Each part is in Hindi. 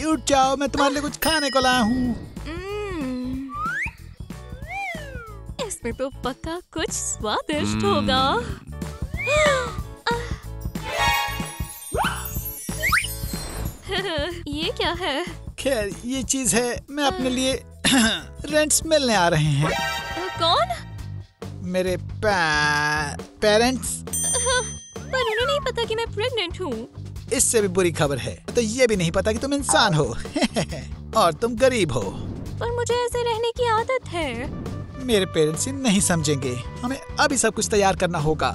उठ जाओ, मैं तुम्हारे लिए कुछ खाने को लाया हूँ। इसमें तो पक्का कुछ स्वादिष्ट होगा। ये क्या है? खैर ये चीज है, मैं अपने लिए रेंट्स मिलने आ रहे हैं। कौन? मेरे पेरेंट्स। पर उन्हें नहीं पता कि मैं प्रेग्नेंट हूँ। इससे भी बुरी खबर है, तो ये भी नहीं पता कि तुम इंसान हो और तुम गरीब हो। पर मुझे ऐसे रहने की आदत है। मेरे पेरेंट्स नहीं समझेंगे, हमें अभी सब कुछ तैयार करना होगा।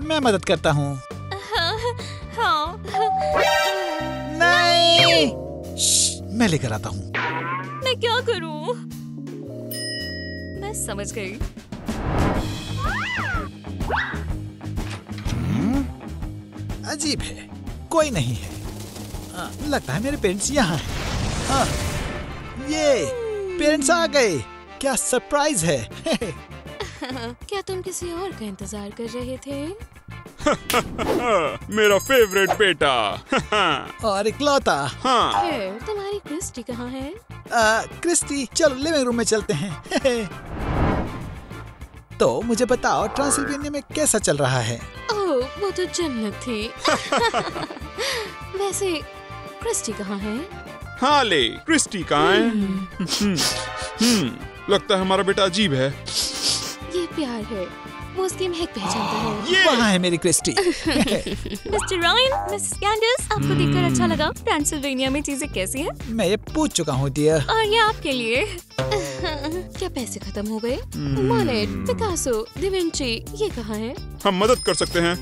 मैं मदद करता हूँ। हाँ। नहीं, मैं लेकर आता हूँ। मैं क्या करूँ? मैं समझ गई। अजीब है, कोई नहीं है। लगता है मेरे पेरेंट्स यहाँ हैं। हाँ, ये पेरेंट्स आ गए। क्या सरप्राइज है। क्या तुम किसी और का इंतजार कर रहे थे? मेरा फेवरेट बेटा। और इकलौता। हाँ। तुम्हारी क्रिस्टी कहाँ है? क्रिस्टी, चलो लिविंग रूम में चलते हैं। तो मुझे बताओ, ट्रांसिल्वेनिया में कैसा चल रहा है? ओह, वो तो जन्नत थी। वैसे क्रिस्टी कहाँ है? हाँ ले, क्रिस्टी कहाँ है? लगता है हमारा बेटा अजीब है। ये प्यार है, वो उसकी महक पहचानता है। ये वहाँ है मेरी Christy. Mister Ryan, Mrs Candice, आपको देखकर अच्छा लगा। ट्रांसिल्वेनिया में चीजें कैसी हैं? मैं ये पूछ चुका हूँ डियर। और ये आपके लिए। क्या पैसे खत्म हो गए? मोनेट, पिकासो, डिविंची, ये कहाँ है? हम मदद कर सकते हैं।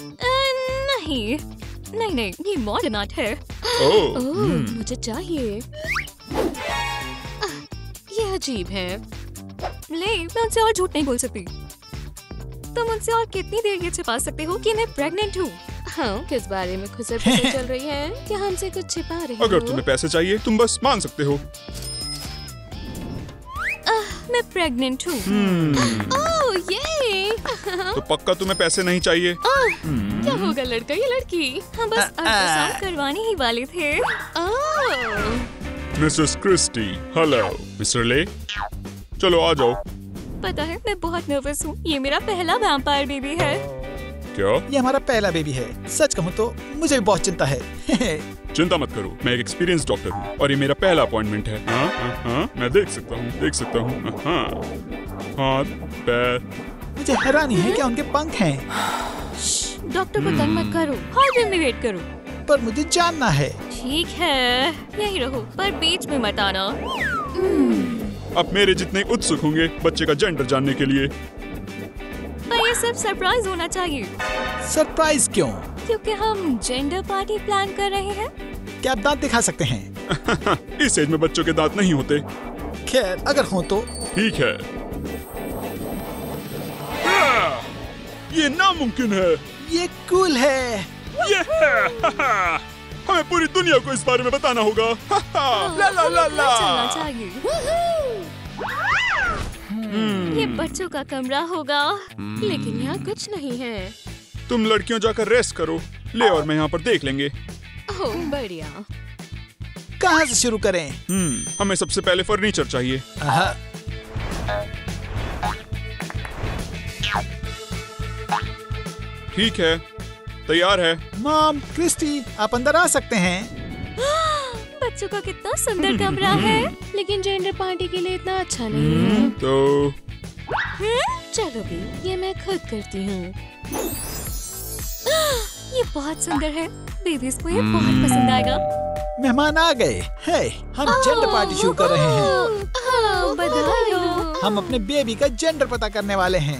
नहीं, नहीं नहीं, ये मॉडर्न आर्ट है। ओह, मुझे चाहिए। ये अजीब है। ले, मैं उनसे और झूठ नहीं बोल सकती। तुम उनसे और कितनी देर ये छिपा सकते हो कि मैं प्रेग्नेंट हूँ? हाँ, किस बारे में खुसर फुसर चल रही है? क्या हमसे कुछ छिपा रहे हो? अगर तुम्हें पैसे चाहिए, तुम बस मांग सकते हो। मैं प्रेग्नेंट हूँ। ओह ये। तो पक्का तुम्हें पैसे नहीं चाहिए? क्या होगा लड़का या लड़की? हम बस अल्ट्रासाउंड करवाने ही वाले थे। Mrs Christie, hello. मिस्टर ले, चलो आ जाओ। पता है, मैं बहुत नर्वस हूँ। ये मेरा पहला वैम्पायर बेबी है। क्या? ये हमारा पहला बेबी है। सच कहूँ तो मुझे भी बहुत चिंता है। चिंता मत करो, मैं एक एक्सपीरियंस डॉक्टर हूँ और ये मेरा पहला अपॉइंटमेंट है। हाँ, मैं देख सकता हूँ। हाथ, पैर। मुझे हैरानी है क्या उनके पंख हैं। डॉक्टर को तंग मत करो, हॉल रूम में वेट करो। पर मुझे जानना है। ठीक है, यही रहो, पर बीच में मत आना। अब मेरे जितने उत्सुक होंगे बच्चे का जेंडर जानने के लिए। पर ये सब सरप्राइज होना चाहिए। सरप्राइज क्यों? क्योंकि हम जेंडर पार्टी प्लान कर रहे हैं। क्या आप दांत दिखा सकते हैं? इस एज में बच्चों के दांत नहीं होते। खैर, अगर हो तो ठीक है। ये नामुमकिन है। ये कूल है। हमें पूरी दुनिया को इस बारे में बताना होगा। ला ला ला ला। चलना चाहिए। ये बच्चों का कमरा होगा, लेकिन यहाँ कुछ नहीं है। तुम लड़कियों जाकर रेस्ट करो। ले और मैं यहाँ पर देख लेंगे। ओह बढ़िया। कहाँ से शुरू करें? हमें सबसे पहले फर्नीचर चाहिए। ठीक है, तैयार है। मॉम, क्रिस्टी, आप अंदर आ सकते हैं। बच्चों का कितना सुंदर कमरा है, लेकिन जेंडर पार्टी के लिए इतना अच्छा नहीं है। तो चलो भी, ये मैं खुद करती हूँ। ये बहुत सुंदर है, बेबीज को ये बहुत पसंद आएगा। मेहमान आ गए। है, हम जेंडर पार्टी शुरू कर रहे हैं। बधाई हो। हम अपने बेबी का जेंडर पता करने वाले हैं।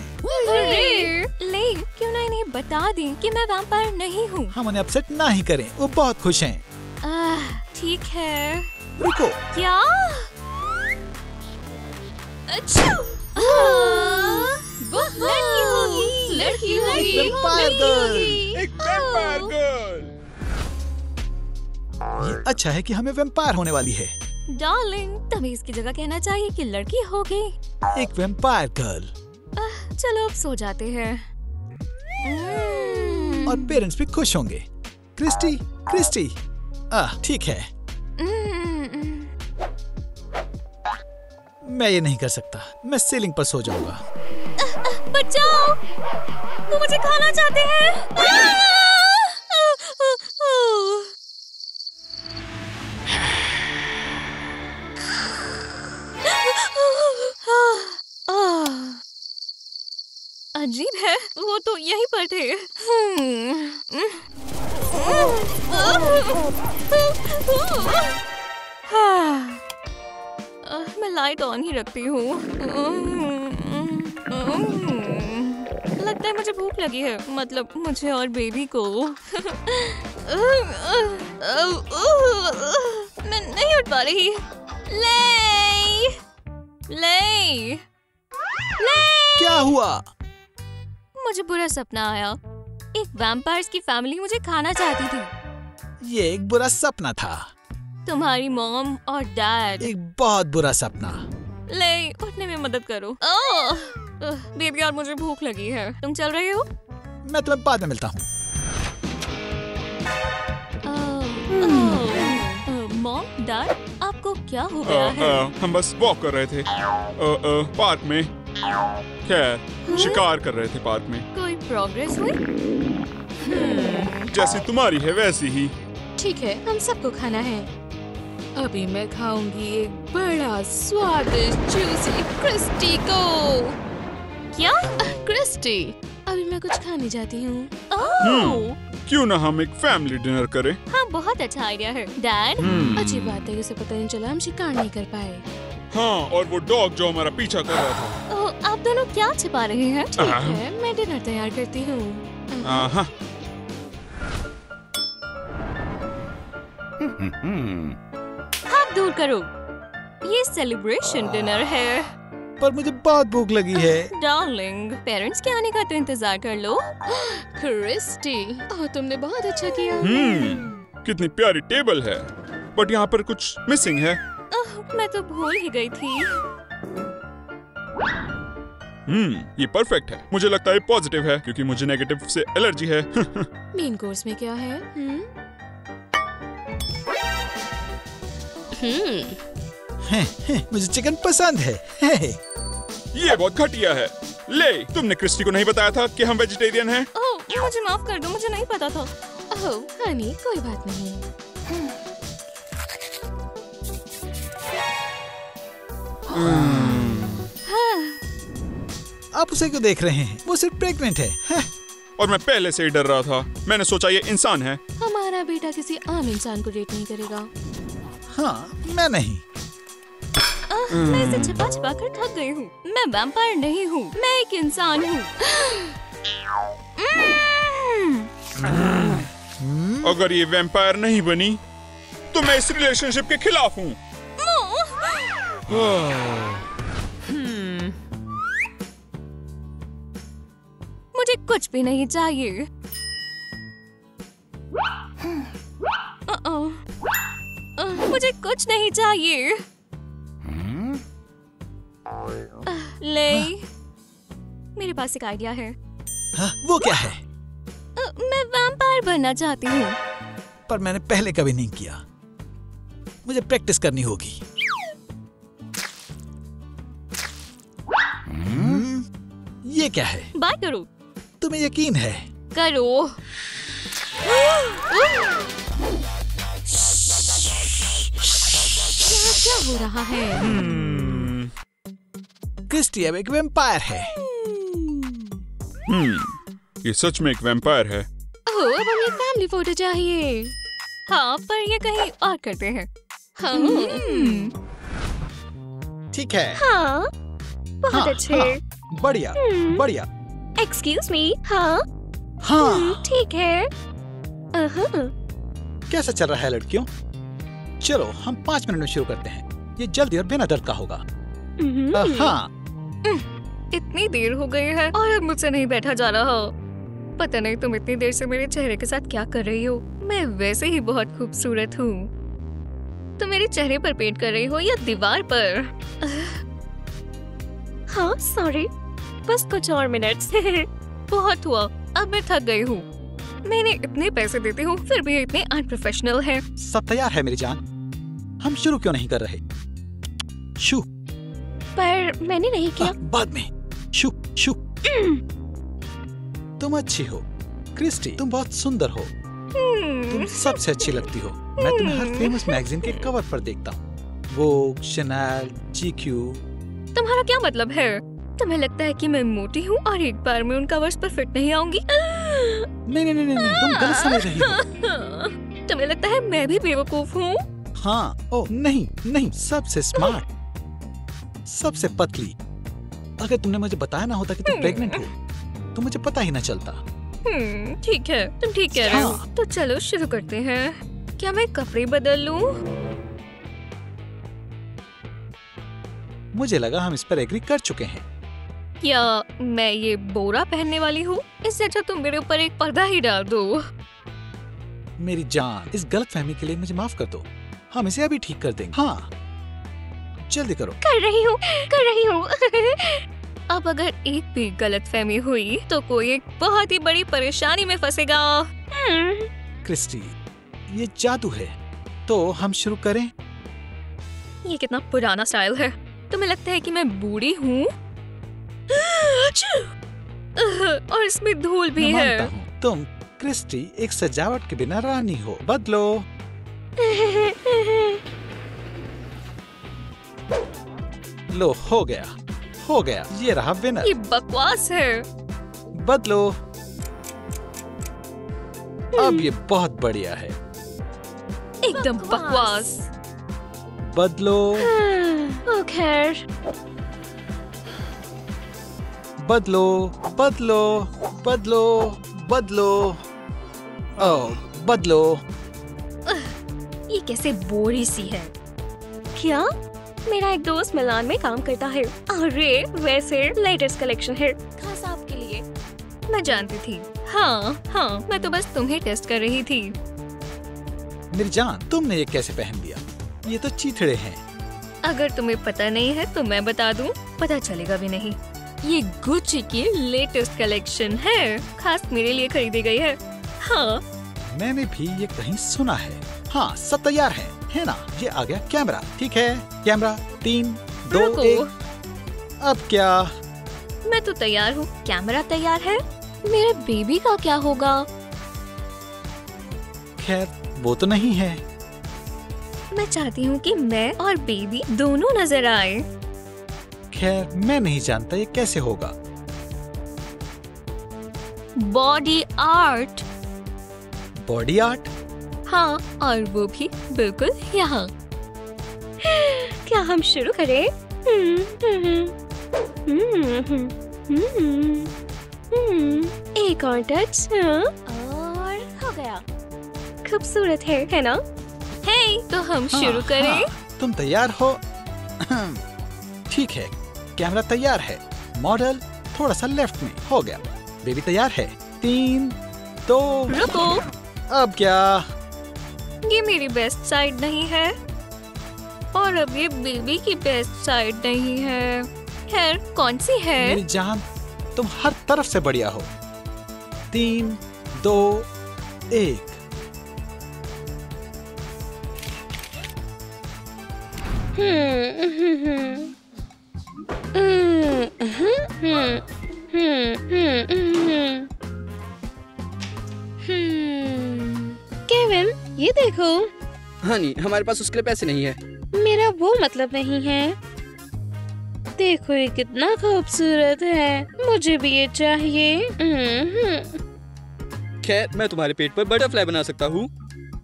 ले, क्यों ना इन्हें बता दें कि मैं वैम्पायर नहीं हूँ। हम उन्हें अपसेट ना ही करें, वो बहुत खुश हैं। ठीक है। रुको। क्या? अच्छा। लड़की होगी। Vampire girl. एक वैम्पायर गर्ल। ये अच्छा है कि हमें वैम्पायर होने वाली है। डार्लिंग, तभी इसकी जगह कहना चाहिए कि लड़की होगी। एक वैम्पायर गर्ल। चलो अब सो जाते हैं। और पेरेंट्स भी खुश होंगे। Christy, Christy. ठीक है। मैं ये नहीं कर सकता। मैं सीलिंग पर सो जाऊंगा। बचाओ! वो मुझे खाना चाहते हैं। अजीब है, वो तो यहीं पर थे। मैं लाइट ऑन ही रखती हूँ। लगता है मुझे भूख लगी है, मतलब मुझे और बेबी को। मैं नहीं उठ पा रही। ले! क्या हुआ? मुझे बुरा सपना आया। एक वैम्पायर्स की फैमिली मुझे खाना चाहती थी। ये एक बुरा सपना था। तुम्हारी मॉम और डैड। एक बहुत बुरा सपना। ले, उठने में मदद करो। बेबी और मुझे भूख लगी है। तुम चल रहे हो? मैं तुम्हें बाद में मिलता हूँ। मॉम, डैड, आपको क्या हो गया है? हम बस वॉक कर रहे थे पार्क में। खैर, शिकार कर रहे थे पार्क में। कोई प्रोग्रेस हुई? जैसी तुम्हारी है वैसी ही। ठीक है, हम सबको खाना है। अभी मैं खाऊंगी एक बड़ा स्वादिष्ट जूसी क्रिस्टी को। क्या? क्रिस्टी, अभी मैं कुछ खाने जाती हूँ। क्यों ना हम एक फैमिली डिनर करें? हाँ, बहुत अच्छा आइडिया है। डैड, अच्छी बात है, उसे पता नहीं चला हम शिकार नहीं कर पाए। हाँ, और वो डॉग जो हमारा पीछा कर रहा था। आप दोनों क्या छिपा रहे हैं? ठीक है, मैं डिनर तैयार करती हूँ। हाथ दूर करो। ये सेलिब्रेशन डिनर है। पर मुझे बहुत भूख लगी है। डार्लिंग, पेरेंट्स के आने का तो इंतजार कर लो। क्रिस्टी, तुमने बहुत अच्छा किया। कितनी प्यारी टेबल है, बट यहाँ पर कुछ मिसिंग है। मैं तो भूल ही गई थी। ये परफेक्ट है। मुझे लगता है पॉजिटिव है, क्योंकि मुझे नेगेटिव से एलर्जी है। मेन कोर्स में क्या है? मुझे चिकन पसंद है। ये बहुत घटिया है। ले, तुमने क्रिस्टी को नहीं बताया था कि हम वेजिटेरियन हैं? मुझे माफ कर दो, मुझे नहीं पता था। हनी, कोई बात नहीं। आप उसे क्यों देख रहे हैं? वो सिर्फ प्रेग्नेंट है। और मैं पहले से ही डर रहा था। मैंने सोचा ये इंसान है। हमारा बेटा किसी आम इंसान को डेट नहीं करेगा। हाँ, मैं नहीं। मैं इसे छिपा छिपा कर थक गई हूँ। मैं वैम्पायर नहीं हूँ, मैं एक इंसान हूँ। अगर ये वैम्पायर नहीं बनी, तो मैं इस रिलेशनशिप के खिलाफ हूँ। मुझे कुछ भी नहीं चाहिए। मुझे कुछ नहीं चाहिए। ले, मेरे पास एक आइडिया है। वो क्या है? मैं वैम्पायर बनना चाहती हूँ। पर मैंने पहले कभी नहीं किया। मुझे प्रैक्टिस करनी होगी। ये क्या है? बात करो। तुम्हें यकीन है? करो। क्या हो रहा है? क्रिस्टी अब एक वैम्पायर है। ये सच में एक वैम्पायर है। अब हमें फैमिली फोटो चाहिए। हाँ, पर ये कहीं और करते हैं। ठीक है। हाँ, बहुत अच्छे। बढ़िया, बढ़िया। Excuse me. हाँ, ठीक है। कैसा चल रहा है लड़कियों? चलो हम 5 मिनट में शुरू करते हैं। ये जल्दी और बिना दर्द का होगा। हाँ। इतनी देर हो गई है और अब मुझसे नहीं बैठा जा रहा। पता नहीं तुम इतनी देर से मेरे चेहरे के साथ क्या कर रही हो। मैं वैसे ही बहुत खूबसूरत हूँ। तुम मेरे चेहरे पर पेंट कर रही हो या दीवार पर? हाँ सॉरी, बस कुछ और मिनट्स। बहुत हुआ, अब मैं थक गई हूँ। मैंने इतने पैसे देती हूँ फिर भी इतने अनप्रोफेशनल है। सब तैयार है मेरी जान, हम शुरू क्यों नहीं कर रहे? शू। पर मैंने नहीं किया। बाद में। शू शू। तुम अच्छी हो क्रिस्टी, तुम बहुत सुंदर हो, तुम सबसे अच्छी लगती हो। मैं तुम्हें हर फेमस मैगजीन के कवर पर देखता हूँ, वोग, शनेल, जीक्यू। तुम्हारा क्या मतलब है? तुम्हें लगता है कि मैं मोटी हूँ और एक बार में उन कवर्स पर फिट नहीं आऊंगी? नहीं नहीं नहीं नहीं, तुम गलत समझ रही हो। तुम्हें लगता है मैं भी बेवकूफ हूँ? हाँ, ओह नहीं नहीं, सबसे स्मार्ट, सबसे पतली। अगर तुमने मुझे बताया ना होता कि तुम प्रेग्नेंट हो तो मुझे पता ही ना चलता। ठीक है, तुम ठीक कह रहे हो। तो चलो शुरू करते हैं। क्या मैं कपड़े बदल लूं? मुझे लगा हम इस पर एग्री कर चुके हैं। क्या मैं ये बोरा पहनने वाली हूँ? इससे अच्छा तुम मेरे ऊपर एक पर्दा ही डाल दो। मेरी जान, इस गलतफहमी के लिए मुझे माफ कर दो, हम इसे अभी ठीक कर देंगे। हाँ जल्दी करो। कर रही हूँ। अब अगर एक भी गलतफहमी हुई तो कोई एक बहुत ही बड़ी परेशानी में फंसेगा। क्रिस्टी, ये जादू है, तो हम शुरू करें? ये कितना पुराना स्टाइल है। तुम्हें लगता है कि मैं बूढ़ी हूँ? और इसमें धूल भी मैं है। मानता हूँ, तुम क्रिस्टी एक सजावट के बिना रानी हो। बदलो। लो, हो गया, ये रहा विनर। ये बकवास है। बदलो। अब ये बहुत बढ़िया है। एकदम बकवास। बदलो। खैर, बदलो बदलो बदलो बदलो। ओह, बदलो। ये कैसे बोरी सी है। क्या? मेरा एक दोस्त मिलान में काम करता है। अरे वैसे लेटेस्ट कलेक्शन है, खास आपके लिए। मैं जानती थी। हाँ, मैं तो बस तुम्हें टेस्ट कर रही थी। मेरी जान, तुमने ये कैसे पहन लिया? ये तो चीथड़े हैं। अगर तुम्हें पता नहीं है तो मैं बता दूं, पता चलेगा भी नहीं। ये गुच्ची की लेटेस्ट कलेक्शन है, खास मेरे लिए खरीदी गई है। हाँ, मैंने भी ये कहीं सुना है। हाँ, सब तैयार है ना? ये आ गया कैमरा। ठीक है, कैमरा 3, 2, 1। अब क्या? मैं तो तैयार हूँ। कैमरा तैयार है। मेरे बेबी का क्या होगा? खैर, वो तो नहीं है। मैं चाहती हूँ कि मैं और बेबी दोनों नजर आए। खैर, मैं नहीं जानता ये कैसे होगा। Body art. Body art? हाँ, और वो भी बिल्कुल यहाँ। क्या हम शुरू करें? एक और टच और हो गया। खूबसूरत है ना? हे, तो हम शुरू करें? हाँ, तुम तैयार हो? ठीक है, कैमरा तैयार है। मॉडल थोड़ा सा लेफ्ट में। हो गया। बेबी तैयार है। 3, 2। रुको। अब क्या? ये मेरी बेस्ट साइड नहीं है और अब ये बेबी की बेस्ट साइड नहीं है। खैर, कौन सी है? मेरी जान, तुम हर तरफ से बढ़िया हो। 3, 2, 1। केविन, ये देखो। हनी, हमारे पास उसके लिए पैसे नहीं है। मेरा वो मतलब नहीं है। देखो ये कितना खूबसूरत है, मुझे भी ये चाहिए। खैर, मैं तुम्हारे पेट पर बटरफ्लाई बना सकता हूँ।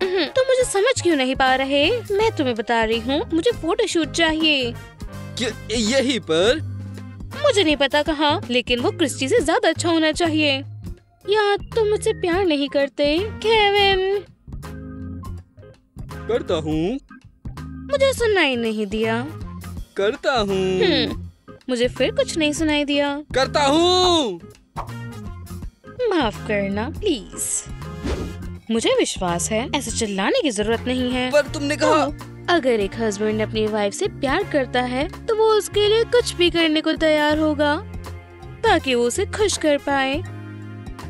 तो मुझे समझ क्यों नहीं पा रहे? मैं तुम्हें बता रही हूँ, मुझे फोटोशूट चाहिए। यही पर? मुझे नहीं पता कहाँ, लेकिन वो क्रिस्टी से ज्यादा अच्छा होना चाहिए। या तुम मुझसे प्यार नहीं करते केविन? करता हूँ। मुझे सुनाई नहीं दिया। करता हूँ। मुझे फिर कुछ नहीं सुनाई दिया। करता हूँ। माफ करना प्लीज। मुझे विश्वास है, ऐसे चिल्लाने की जरूरत नहीं है। पर तुमने कहा। अगर एक हस्बैंड अपनी वाइफ से प्यार करता है तो वो उसके लिए कुछ भी करने को तैयार होगा ताकि वो उसे खुश कर पाए।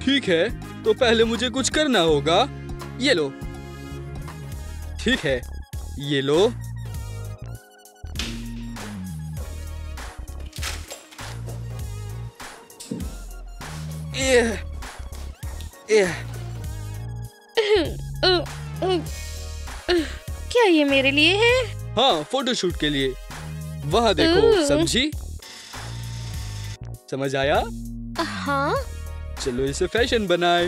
ठीक है, तो पहले मुझे कुछ करना होगा। ये लो। ठीक है, ये लो। क्या ये मेरे लिए है? हाँ, फोटोशूट के लिए। वहाँ देखो, समझी? समझ आया? हाँ चलो इसे फैशन बनाए।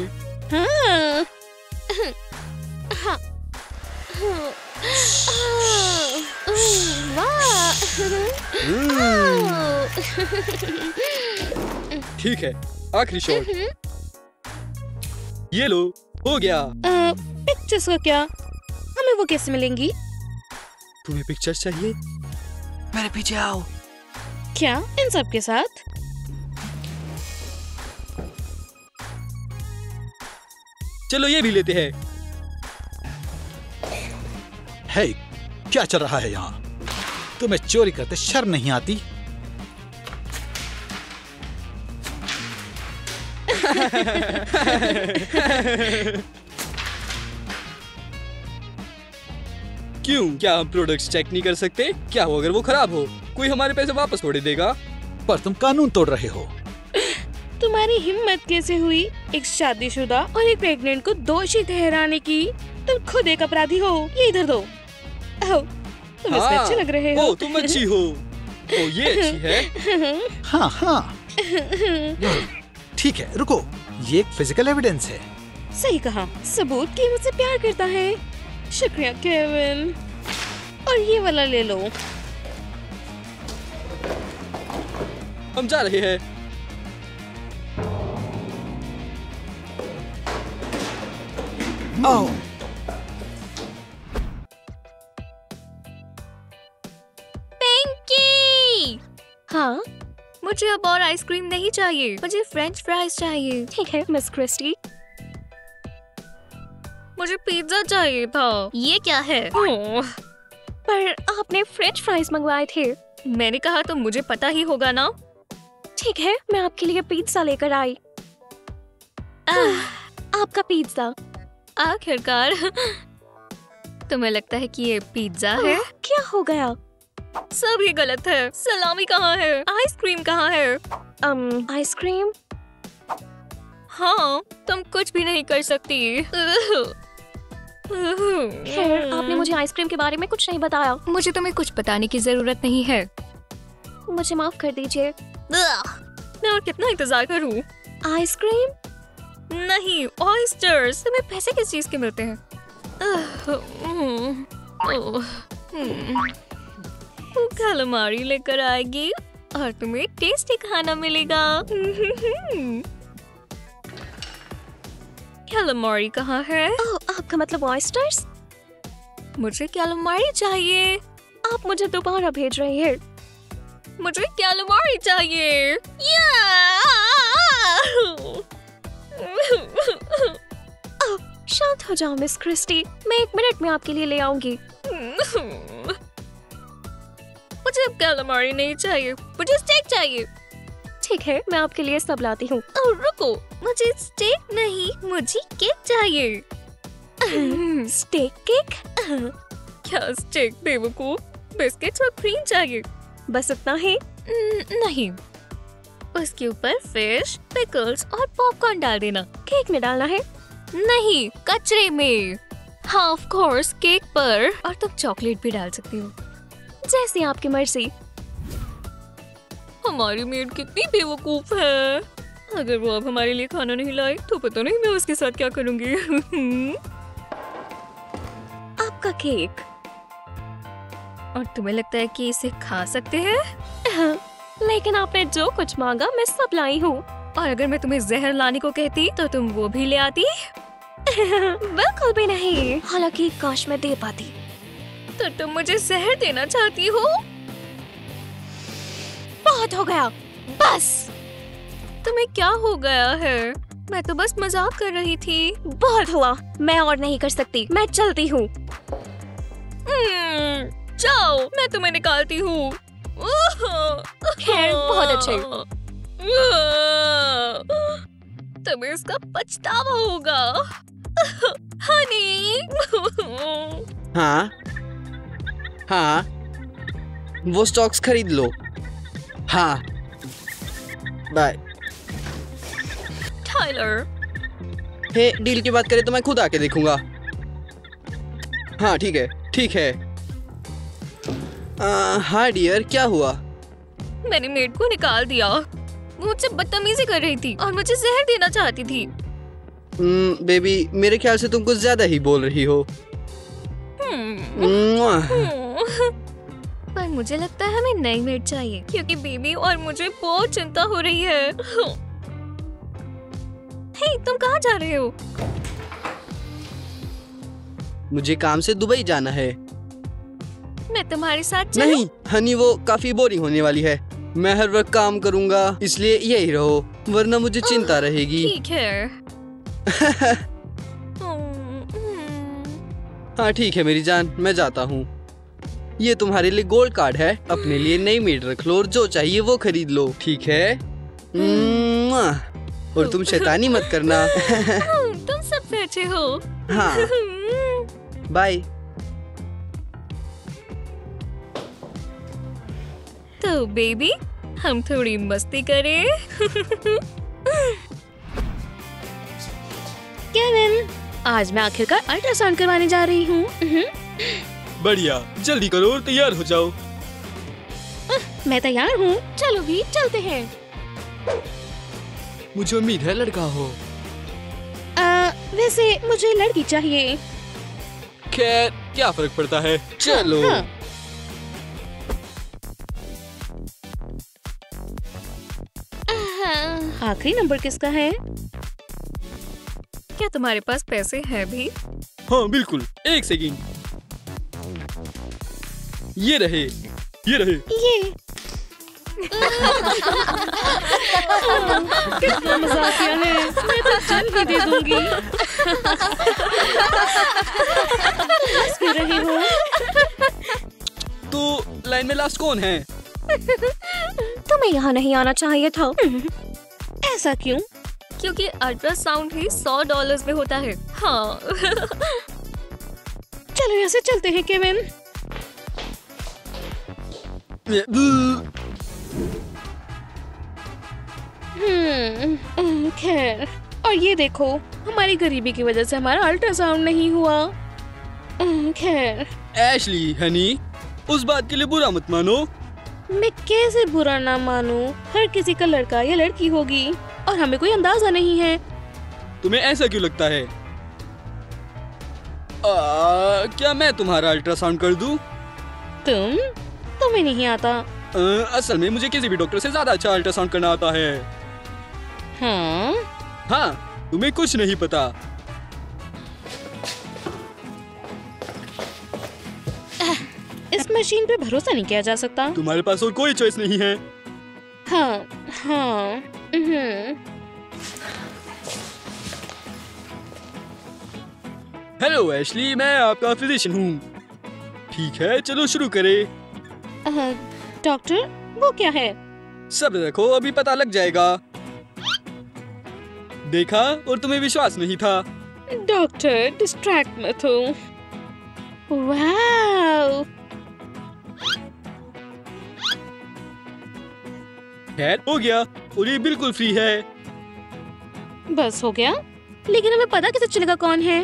हाँ। हाँ वाह। ठीक है, आखिरी शॉट। ये लो, हो गया। पिक्चर्स का क्या? हमें वो कैसे मिलेंगी? तुम्हें पिक्चर्स चाहिए? मेरे पीछे आओ। क्या इन सब के साथ? चलो ये भी लेते हैं। हे, क्या चल रहा है यहाँ? तुम्हें चोरी करते शर्म नहीं आती? क्यों? क्या हम प्रोडक्ट्स चेक नहीं कर सकते? क्या हो अगर वो खराब हो? कोई हमारे पैसे वापस थोड़ी देगा। पर तुम कानून तोड़ रहे हो। तुम्हारी हिम्मत कैसे हुई एक शादीशुदा और एक प्रेग्नेंट को दोषी ठहराने की? तुम खुद एक अपराधी हो। ये इधर दो। ओह, तुम इसमें अच्छे लग रहे हो। ओ, तुम अच्छी हो। ओ, ये अच्छी है। हाँ हाँ ठीक है, रुको। ये एक फिजिकल एविडेंस है। सही कहा, सबूत कि मुझसे प्यार करता है। शुक्रिया केविन। और ये वाला ले लो। हम जा रहे हैं। आओ। पिंकी। हाँ, मुझे अब और आइसक्रीम नहीं चाहिए, मुझे फ्रेंच फ्राइज चाहिए। ठीक है मिस क्रिस्टी। मुझे पिज्जा चाहिए था। ये क्या है? ओह, पर आपने फ्रेंच फ्राइज मंगवाए थे। मैंने कहा तो मुझे पता ही होगा ना। ठीक है, मैं आपके लिए पिज्जा लेकर आई। आपका पिज्जा। आखिरकार। तुम्हें लगता है कि ये पिज्जा है? क्या हो गया? सभी गलत है। सलामी कहाँ है? आइसक्रीम कहाँ है? आइसक्रीम? हाँ, तुम कुछ भी नहीं कर सकती। खैर, आपने मुझे आइसक्रीम के बारे में कुछ नहीं बताया। मुझे तुम्हें कुछ बताने की जरूरत नहीं है। मुझे माफ कर दीजिए। मैं और कितना इंतजार करूं? आइसक्रीम? नहीं, ऑयस्टर्स। तुम्हें पैसे किस चीज के मिलते हैं? कैलामारी लेकर आएगी और तुम्हें टेस्टी खाना मिलेगा। कैलामारी कहाँ है? आपका मतलब ऑयस्टर्स? मुझे कैलामारी चाहिए। आप मुझे दोबारा भेज रही हैं। मुझे कैलामारी चाहिए। शांत हो जाओ मिस क्रिस्टी, मैं 1 मिनट में आपके लिए ले आऊंगी। मुझे अब कैलामारी नहीं चाहिए, मुझे स्टेक चाहिए। ठीक है, मैं आपके लिए सब लाती हूँ। रुको, मुझे स्टेक नहीं, मुझे केक चाहिए। Steak cake? क्या स्टेक बेवकूफ? बिस्किट्स और क्रीम चाहिए। बस इतना ही? नहीं, उसके ऊपर फिश, पिकल्स और पॉपकॉर्न डाल देना। केक में डालना है? नहीं, कचरे में। हाँ ऑफ कोर्स, केक पर। और तुम चॉकलेट भी डाल सकती हो। जैसी आपकी मर्जी। हमारी मेड कितनी बेवकूफ है। अगर वो अब हमारे लिए खाना नहीं लाई तो पता नहीं मैं उसके साथ क्या करूंगी। आपका केक। और तुम्हें लगता है कि इसे खा सकते हैं? लेकिन आपने जो कुछ मांगा मैं सब लाई हूँ। और अगर मैं तुम्हें जहर लाने को कहती तो तुम वो भी ले आती? बिल्कुल भी नहीं। हालांकि काश मैं दे पाती। तो तुम मुझे जहर देना चाहती हो? बहुत हो गया, बस। तुम्हें क्या हो गया है? मैं तो बस मजाक कर रही थी। बहुत हुआ, मैं और नहीं कर सकती, मैं चलती हूँ। जाओ, मैं तुम्हें निकालती हूँ। खैर, बहुत अच्छे। तुम्हें इसका पछतावा होगा, हनी। हाँ हाँ, वो स्टॉक्स खरीद लो। हाँ, बाय। टाइलर, हे, डील की बात करें तो मैं खुद आके देखूंगा। हाँ ठीक है, ठीक है। हाँ डियर, क्या हुआ? मैंने मेड को निकाल दिया। वो मुझसे बदतमीजी कर रही थी और मुझे जहर देना चाहती थी। बेबी, मेरे ख्याल से तुम कुछ ज्यादा ही बोल रही हो। पर मुझे लगता है हमें नई मेड चाहिए, क्योंकि बेबी और मुझे बहुत चिंता हो रही है। हे, तुम कहाँ जा रहे हो? मुझे काम से दुबई जाना है। मैं तुम्हारे साथ चलूं? नहीं हनी, वो काफी बोरिंग होने वाली है। मैं हर वक्त काम करूंगा, इसलिए यही रहो, वरना मुझे चिंता रहेगी। ठीक है। हाँ ठीक है मेरी जान, मैं जाता हूँ। ये तुम्हारे लिए गोल्ड कार्ड है, अपने लिए नई मेड रख लो और जो चाहिए वो खरीद लो, ठीक है? और तुम शैतानी मत करना। तुम सबसे अच्छे हो। हाँ, बाय। तो बेबी, हम थोड़ी मस्ती करें। केविन, आज मैं आखिरकार अल्ट्रासाउंड करवाने जा रही हूँ। बढ़िया, जल्दी करो और तैयार हो जाओ। मैं तैयार हूँ, चलो भी चलते हैं। मुझे उम्मीद है लड़का हो। वैसे मुझे लड़की चाहिए। खैर, क्या फर्क पड़ता है, चलो। हाँ। आखिरी नंबर किसका है? क्या तुम्हारे पास पैसे हैं भी? हाँ बिल्कुल, एक सेकंड। ये रहे, ये रहे। ये कितना मजाकिया है, मैं तो चल ही दे दूंगी। हंस क्यों रही हो? तो लाइन में लास्ट कौन है? तुम्हें यहाँ नहीं आना चाहिए था। ऐसा क्यों? क्योंकि अल्ट्रासाउंड ही $100 में होता है। हाँ। चलो यहाँ से चलते हैं केविन। खैर, और ये देखो, हमारी गरीबी की वजह से हमारा अल्ट्रासाउंड नहीं हुआ। खैर। एशली हनी, उस बात के लिए बुरा मत मानो। मैं कैसे बुरा ना मानूं? हर किसी का लड़का या लड़की होगी और हमें कोई अंदाजा नहीं है। तुम्हें ऐसा क्यों लगता है? क्या मैं तुम्हारा अल्ट्रासाउंड कर दूं? तुम्हें नहीं आता? असल में मुझे किसी भी डॉक्टर से ज्यादा अच्छा अल्ट्रासाउंड करना आता है। हाँ, तुम्हें कुछ नहीं पता। इस मशीन पे भरोसा नहीं किया जा सकता। तुम्हारे पास और कोई चॉइस नहीं है। हाँ। हेलो एशली, मैं आपका फिजिशियन हूँ। ठीक है, चलो शुरू करें। डॉक्टर, वो क्या है? सब्र रखो, अभी पता लग जाएगा। देखा, और तुम्हें विश्वास नहीं था। डॉक्टर, डिस्ट्रैक्ट मत हो। वाव! खैर, हो गया, और ये बिल्कुल फ्री है। बस हो गया? लेकिन हमें पता कैसे चलेगा कौन है?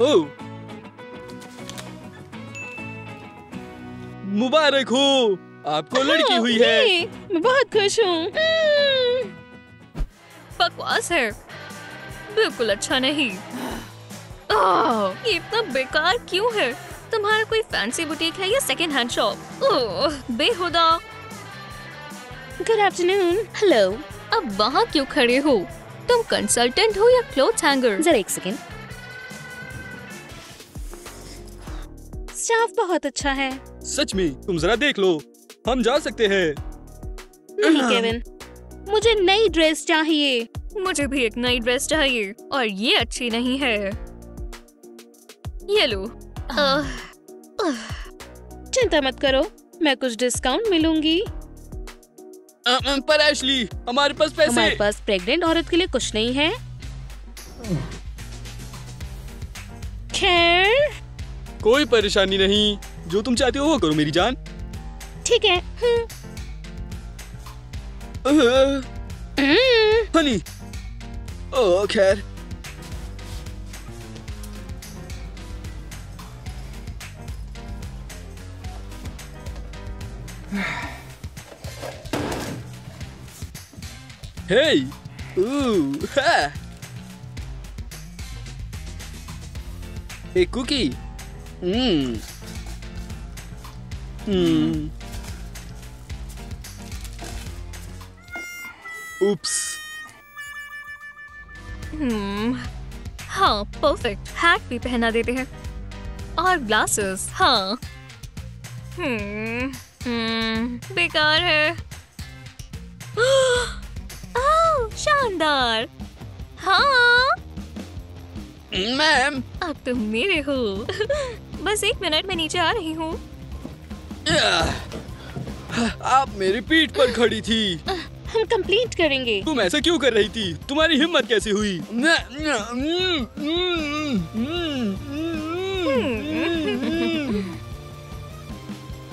ओह, मुबारक हो, आपको लड़की हुई है। मैं बहुत खुश हूँ। बकवास है, बिल्कुल अच्छा नहीं। ये इतना बेकार क्यों है? तुम्हारा कोई फैंसी बुटीक है या सेकंड हैंड शॉप? बेहुदा। Good afternoon. हेलो। अब वहाँ क्यों खड़े हो? तुम कंसल्टेंट हो या क्लोथ हैंगर? जरा एक सेकंड। स्टाफ बहुत अच्छा है। सच में? तुम जरा देख लो, हम जा सकते हैं। नहीं केविन, मुझे नई ड्रेस चाहिए। मुझे भी एक नई ड्रेस चाहिए, और ये अच्छी नहीं है। ये लो। चिंता मत करो, मैं कुछ डिस्काउंट मिलूंगी। पर एशली, हमारे पास पैसे। हमारे पास प्रेग्नेंट औरत के लिए कुछ नहीं है। खैर, कोई परेशानी नहीं, जो तुम चाहते हो वो करो मेरी जान। ठीक है। हनी, ओह खैर। Hey! Ooh! Ha! A cookie! Mmm! Hmm. Oops! हाँ, परफेक्ट। हैट भी पहना देते हैं और ग्लासेस। हाँ। बेकार है। ओह, शानदार। हाँ, मैम, अब तुम मेरे हो। बस 1 मिनट में नीचे आ रही हूँ। आप मेरी पीठ पर खड़ी थी। हम कंप्लीट करेंगे। तुम ऐसा क्यों कर रही थी? तुम्हारी हिम्मत कैसे हुई?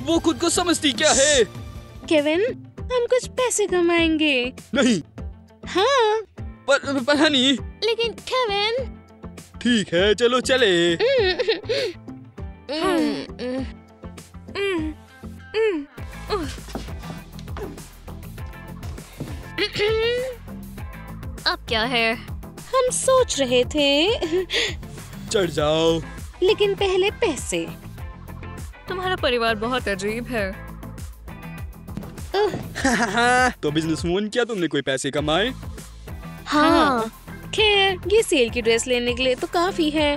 वो खुद को समझती क्या है? केविन, हम कुछ पैसे कमाएंगे। नहीं। हाँ। पर हनी। लेकिन केविन। ठीक है, चलो चले। अब क्या है? हम सोच रहे थे। चढ़ जाओ। लेकिन पहले पैसे। तुम्हारा परिवार बहुत अजीब है। तो बिजनेसवुमन, क्या तुमने कोई पैसे कमाए? हाँ। खैर, ये सेल की ड्रेस लेने के लिए तो काफी है।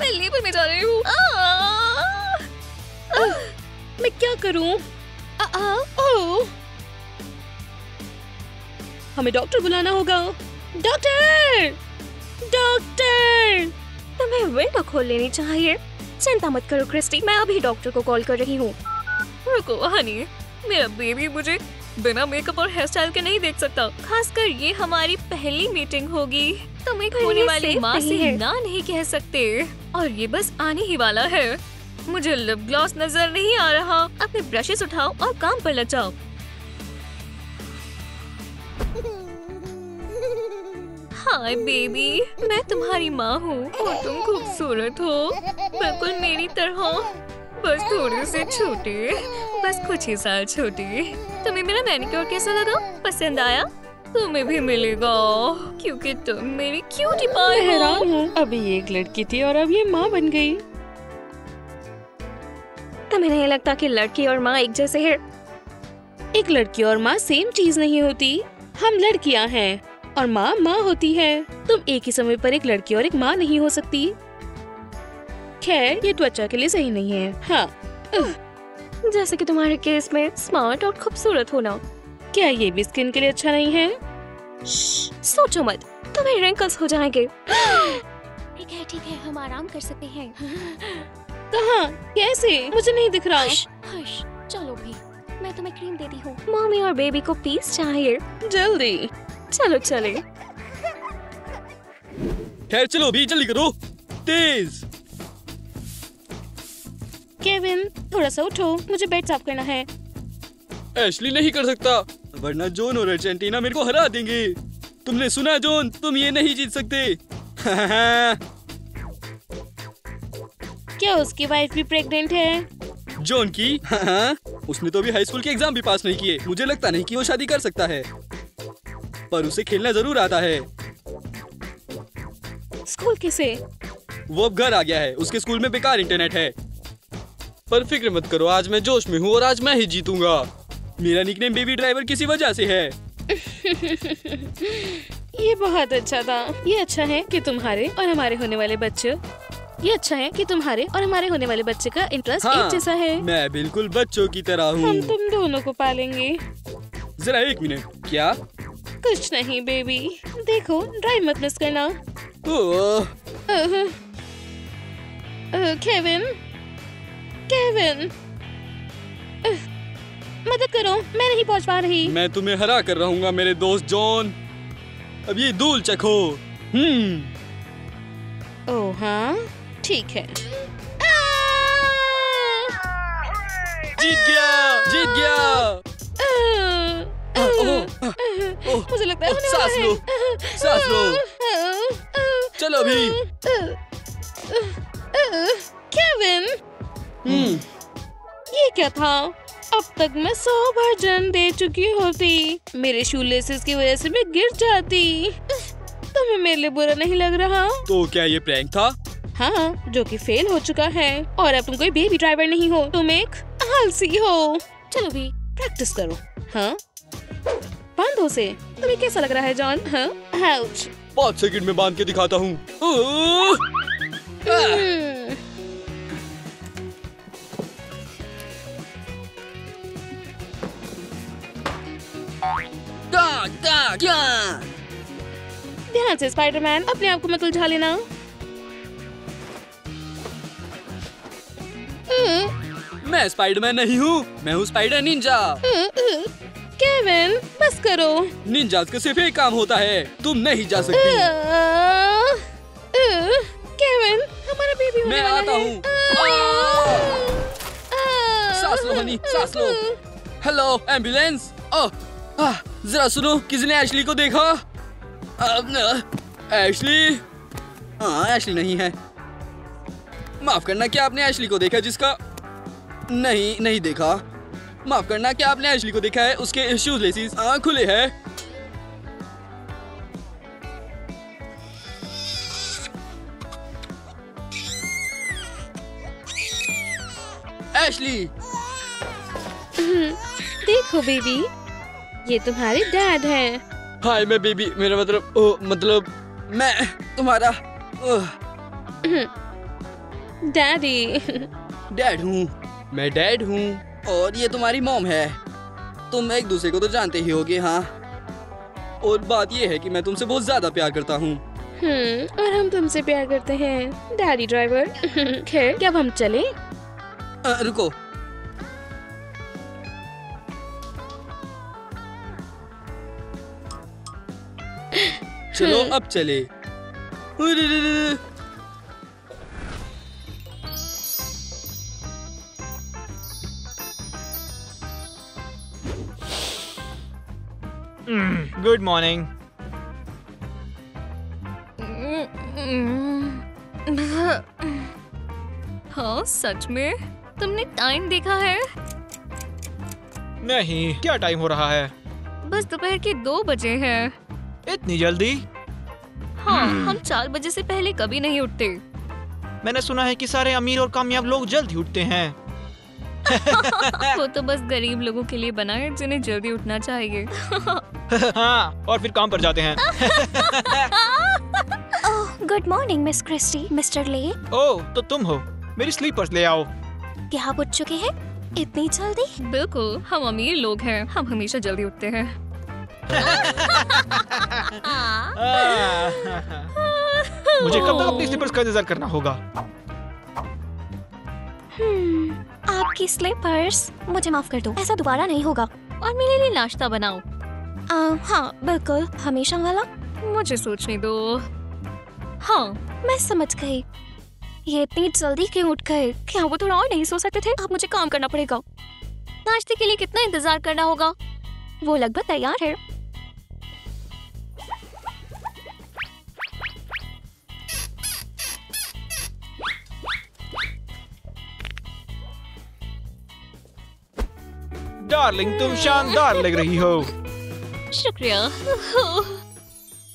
मैं लेबर में जा रही हूँ। मैं क्या करूँ? हमें डॉक्टर बुलाना होगा। डॉक्टर! डॉक्टर! तुम्हें विंडो खोल लेनी चाहिए। चिंता मत करो क्रिस्टी, मैं अभी डॉक्टर को कॉल कर रही हूँ। रुको हनी, मेरा बेबी मुझे बिना मेकअप और हेयर स्टाइल के नहीं देख सकता। खासकर ये हमारी पहली मीटिंग होगी। तुम एक होने वाली माँ से ना नहीं कह सकते। और ये बस आने ही वाला है। मुझे लिप ग्लॉस नजर नहीं आ रहा। अपने ब्रशेस उठाओ और काम पर लग जाओ। हाय बेबी, मैं तुम्हारी माँ हूँ और तुम खूबसूरत हो, बिल्कुल मेरी तरह। बस थोड़े से छोटे, बस कुछ ही साल छोटे। तुम्हें मेरा मैनिक्योर कैसा लगा? पसंद आया? तुम्हें भी मिलेगा क्योंकि तुम मेरी क्यूटी पाई हो। हैरान हूँ, अभी ये एक लड़की थी और अब ये माँ बन गई। तुम्हें नहीं लगता कि लड़की और माँ एक जैसे है? एक लड़की और माँ सेम चीज नहीं होती। हम लड़कियाँ हैं और माँ माँ होती है। तुम एक ही समय पर एक लड़की और एक माँ नहीं हो सकती। खैर, ये त्वचा के लिए सही नहीं है। हाँ, जैसे कि तुम्हारे केस में स्मार्ट और खूबसूरत होना। क्या ये भी स्किन के लिए अच्छा नहीं है? सोचो मत, तुम्हें रिंकल्स हो जाएंगे। ठीक है, हम आराम कर सकते हैं। कहाँ? कैसे? मुझे नहीं दिख रहा। हश, चलो भी, मैं तुम्हें क्रीम देती हूँ। मम्मी और बेबी को पीस चाहिए। जल्दी चलो चले। खैर चलो भी, जल्दी करो, तेज। केविन, थोड़ा सा उठो, मुझे बेड साफ करना है। एशली नहीं कर सकता, वरना जॉन और अर्जेंटीना मेरे को हरा देंगे। तुमने सुना जॉन, तुम ये नहीं जीत सकते। क्या उसकी वाइफ भी प्रेग्नेंट है? जॉन की? उसने तो अभी हाई स्कूल के एग्जाम भी पास नहीं किए। मुझे लगता नहीं कि वो शादी कर सकता है, पर उसे खेलना जरूर आता है। स्कूल किसे? वो अब घर आ गया है। उसके स्कूल में बेकार इंटरनेट है। पर फिक्र मत करो, आज मैं जोश में हूँ और आज मैं ही जीतूंगा। मेरा निकनेम बेबी ड्राइवर किसी वजह से है। ये बहुत अच्छा था। ये अच्छा है कि तुम्हारे और हमारे होने वाले बच्चे ये अच्छा है कि तुम्हारे और हमारे होने वाले बच्चे का इंटरेस्ट एक जैसा है। मैं बिल्कुल बच्चों की तरह हूँ। हम तुम दोनों को पालेंगे। जरा 1 मिनट। क्या? कुछ नहीं बेबी, देखो ड्राइव मत मिस करना। ओह, केविन, केविन, मदद करो, मैं नहीं पहुंच पा रही। मैं तुम्हें हरा कर रहूंगा मेरे दोस्त जॉन। अब ये धूल चखो। ओह हाँ, ठीक है। जीत गया, जीत गया। मुझे लगता है होने वाला सांस लो, है। सांस लो। चलो अभी। केविन, ये क्या था? अब तक मैं 100 बार जन्म दे चुकी होती। मेरे शूलेसेस की वजह से मैं गिर जाती। तुम्हें मेरे लिए बुरा नहीं लग रहा? तो क्या ये प्रैंक था? हाँ, जो कि फेल हो चुका है। और अब तुम कोई बेबी ड्राइवर नहीं हो, तुम एक आलसी हो। चलो भी प्रैक्टिस करो। हाँ, बांधो से। तुम्हें कैसा लग रहा है जॉन? हाँ, आउच। 5 सेकंड में बांध के दिखाता हूँ। ध्यान से स्पाइडरमैन, अपने आप को मत उलझा लेना। मैं स्पाइडरमैन नहीं हूँ, मैं हूँ स्पाइडर निंजा। केविन, बस करो। निंजास का सिर्फ एक काम होता है, तुम नहीं जा सकती। केविन, हमारा बेबी होने मैं वाला आता है। हूँ। सांस लो हनी, सांस लो। Hello ambulance. जरा सुनो, किसी ने एशली को देखा? एशली? हाँ, एशली नहीं है। माफ करना, क्या आपने एशली को देखा जिसका? नहीं देखा। माफ करना, क्या आपने एशली को देखा है? उसके शूज लेसिस खुले हैं। एशली, देखो बेबी, ये तुम्हारे डैड हैं। हाय, मैं बेबी, मेरा मतलब मैं तुम्हारा डैडी। डैड हूँ। मैं डैड हूँ और ये तुम्हारी मॉम है। तुम एक दूसरे को तो जानते ही होगे। हाँ, और बात ये है कि मैं तुमसे बहुत ज्यादा प्यार करता हूँ। और हम तुमसे प्यार करते हैं डैडी ड्राइवर। खैर, क्या अब हम चलें? रुको। चलो अब चले। Good morning. हाँ, सच में? तुमने टाइम देखा है? नहीं, क्या टाइम हो रहा है? बस दोपहर के 2 बजे हैं। इतनी जल्दी? हाँ, हम 4 बजे से पहले कभी नहीं उठते। मैंने सुना है कि सारे अमीर और कामयाब लोग जल्द ही उठते हैं। वो तो बस गरीब लोगों के लिए बना है जिन्हें जल्दी उठना चाहिए। हाँ, और फिर काम पर जाते हैं। Good morning miss Christy, mister Lee. Oh, तो तुम हो। मेरी स्लीपर्स ले आओ। क्या आप उठ चुके हैं इतनी जल्दी? बिल्कुल, हम अमीर लोग हैं, हम हमेशा जल्दी उठते हैं। मुझे कब तक अपनी स्लीपर्स का इंतजार करना होगा? आपकी स्लीपर्स? मुझे माफ कर दो, ऐसा दोबारा नहीं होगा। और मेरे लिए नाश्ता बनाओ। हाँ बिल्कुल, हमेशा वाला। मुझे सोचने दो। हाँ, मैं समझ गई। ये इतनी जल्दी क्यों उठ गए? क्या वो थोड़ा और नहीं सो सकते थे? अब मुझे काम करना पड़ेगा। नाश्ते के लिए कितना इंतजार करना होगा? वो लगभग तैयार है। डार्लिंग, तुम शानदार लग रही हो। शुक्रिया।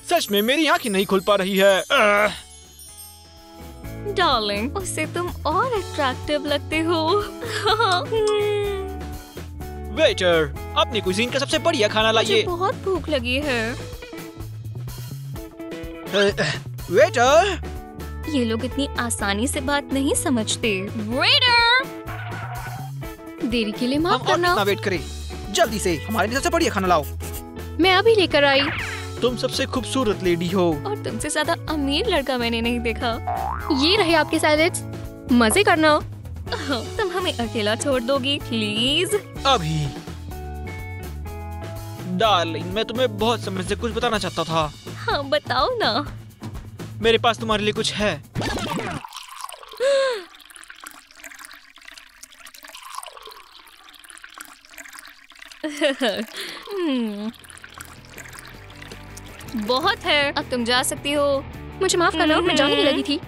सच में मेरी आंखें नहीं खुल पा रही है। डार्लिंग, उससे तुम और अट्रैक्टिव लगते हो। वेटर, अपनी कुजीन का सबसे बढ़िया खाना मुझे लाइए। बहुत भूख लगी है। वेटर, ये लोग इतनी आसानी से बात नहीं समझते। वेटर! देरी के लिए हम माफ और करना। कितना वेट करें? जल्दी से हमारे लिए सबसे बढ़िया खाना लाओ। मैं अभी लेकर आई। तुम सबसे खूबसूरत लेडी हो। और तुमसे ज्यादा अमीर लड़का मैंने नहीं देखा। ये रहे आपके सैलेड्स, मजे करना। तुम हमें अकेला छोड़ दोगी प्लीज? अभी डार्लिंग, मैं तुम्हें बहुत समय से कुछ बताना चाहता था। हाँ बताओ ना। मेरे पास तुम्हारे लिए कुछ है। बहुत है, अब तुम जा सकती हो। मुझे माफ करना, मैं जाने ही लगी थी।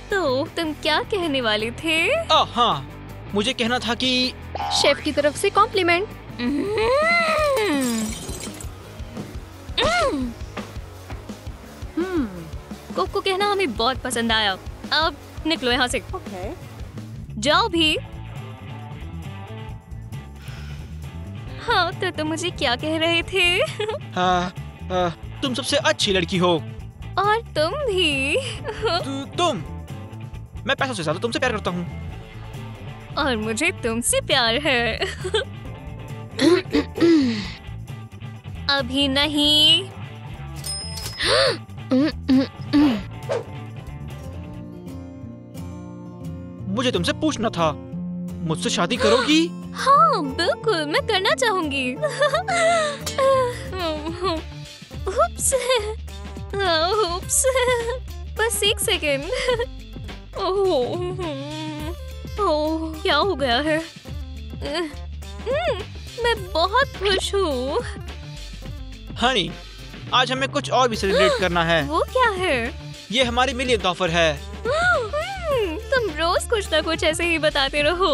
तो तुम क्या कहने वाले थे? हाँ, मुझे कहना था कि शेफ की तरफ से कॉम्प्लीमेंट। कोक को कहना हमें बहुत पसंद आया। अब निकलो यहाँ से। जाओ भी। हाँ तो तुम मुझे क्या कह रहे थे? तुम सबसे अच्छी लड़की हो। और तुम भी। तुम, मैं पैसों से ज्यादा तुमसे प्यार करता हूँ। और मुझे तुमसे प्यार है। अभी नहीं। मुझे तुमसे पूछना था, मुझसे शादी करोगी? हाँ बिल्कुल, मैं करना चाहूंगी। उप्स, उप्स, बस एक सेकेंड। ओह क्या हो गया है? मैं बहुत खुश हूँ। हनी, आज हमें कुछ और भी सेलिब्रेट करना है। वो क्या है? ये हमारी मिलियन ऑफर है। तुम रोज कुछ ना कुछ ऐसे ही बताते रहो।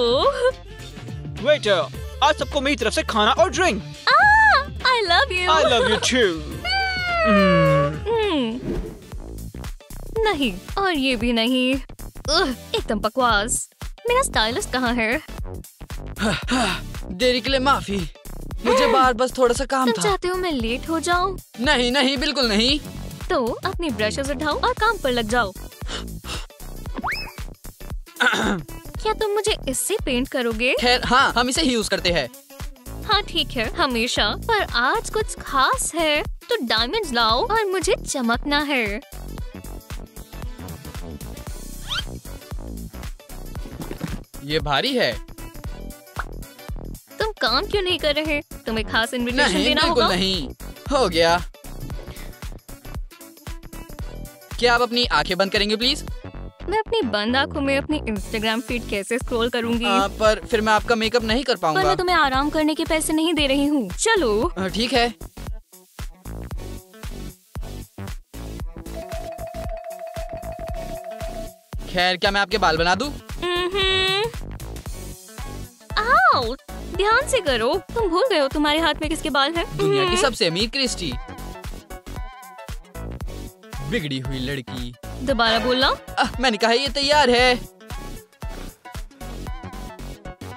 वेटर, आज सबको मेरी तरफ से खाना और drink. I love you. I love you too. नहीं, और ये भी नहीं। एकदम बकवास। मेरा स्टाइलिस्ट कहाँ है? देरी के लिए माफी, मुझे बाहर बस थोड़ा सा काम तुम था। चाहते हो मैं लेट हो जाऊं? नहीं नहीं, बिल्कुल नहीं। तो अपने ब्रशेस उठाओ और काम पर लग जाओ। क्या तुम मुझे इससे पेंट करोगे? खैर हाँ, हम इसे ही यूज करते हैं। हाँ ठीक है, हमेशा। पर आज कुछ खास है, तो डायमंड्स लाओ और मुझे चमकना है। ये भारी है। तुम काम क्यों नहीं कर रहे? तुम्हें खास इनविटेशन नहीं, देना बिल्कुल होगा। नहीं। हो गया। क्या आप अपनी आंखें बंद करेंगे प्लीज? मैं अपनी बंद आंखों में अपनी इंस्टाग्राम फीड कैसे स्क्रॉल करूंगी? पर फिर मैं आपका मेकअप नहीं कर पर पाऊंगा। मैं तुम्हें आराम करने के पैसे नहीं दे रही हूँ। चलो। ठीक है। खैर, क्या मैं आपके बाल बना दूं? आओ, ध्यान से करो। तुम भूल गए हो तुम्हारे हाथ में किसके बाल हैं? दुनिया की सबसे अमीर क्रिस्टी। बिगड़ी हुई लड़की। दोबारा बोलना। मैंने कहा ये तैयार है।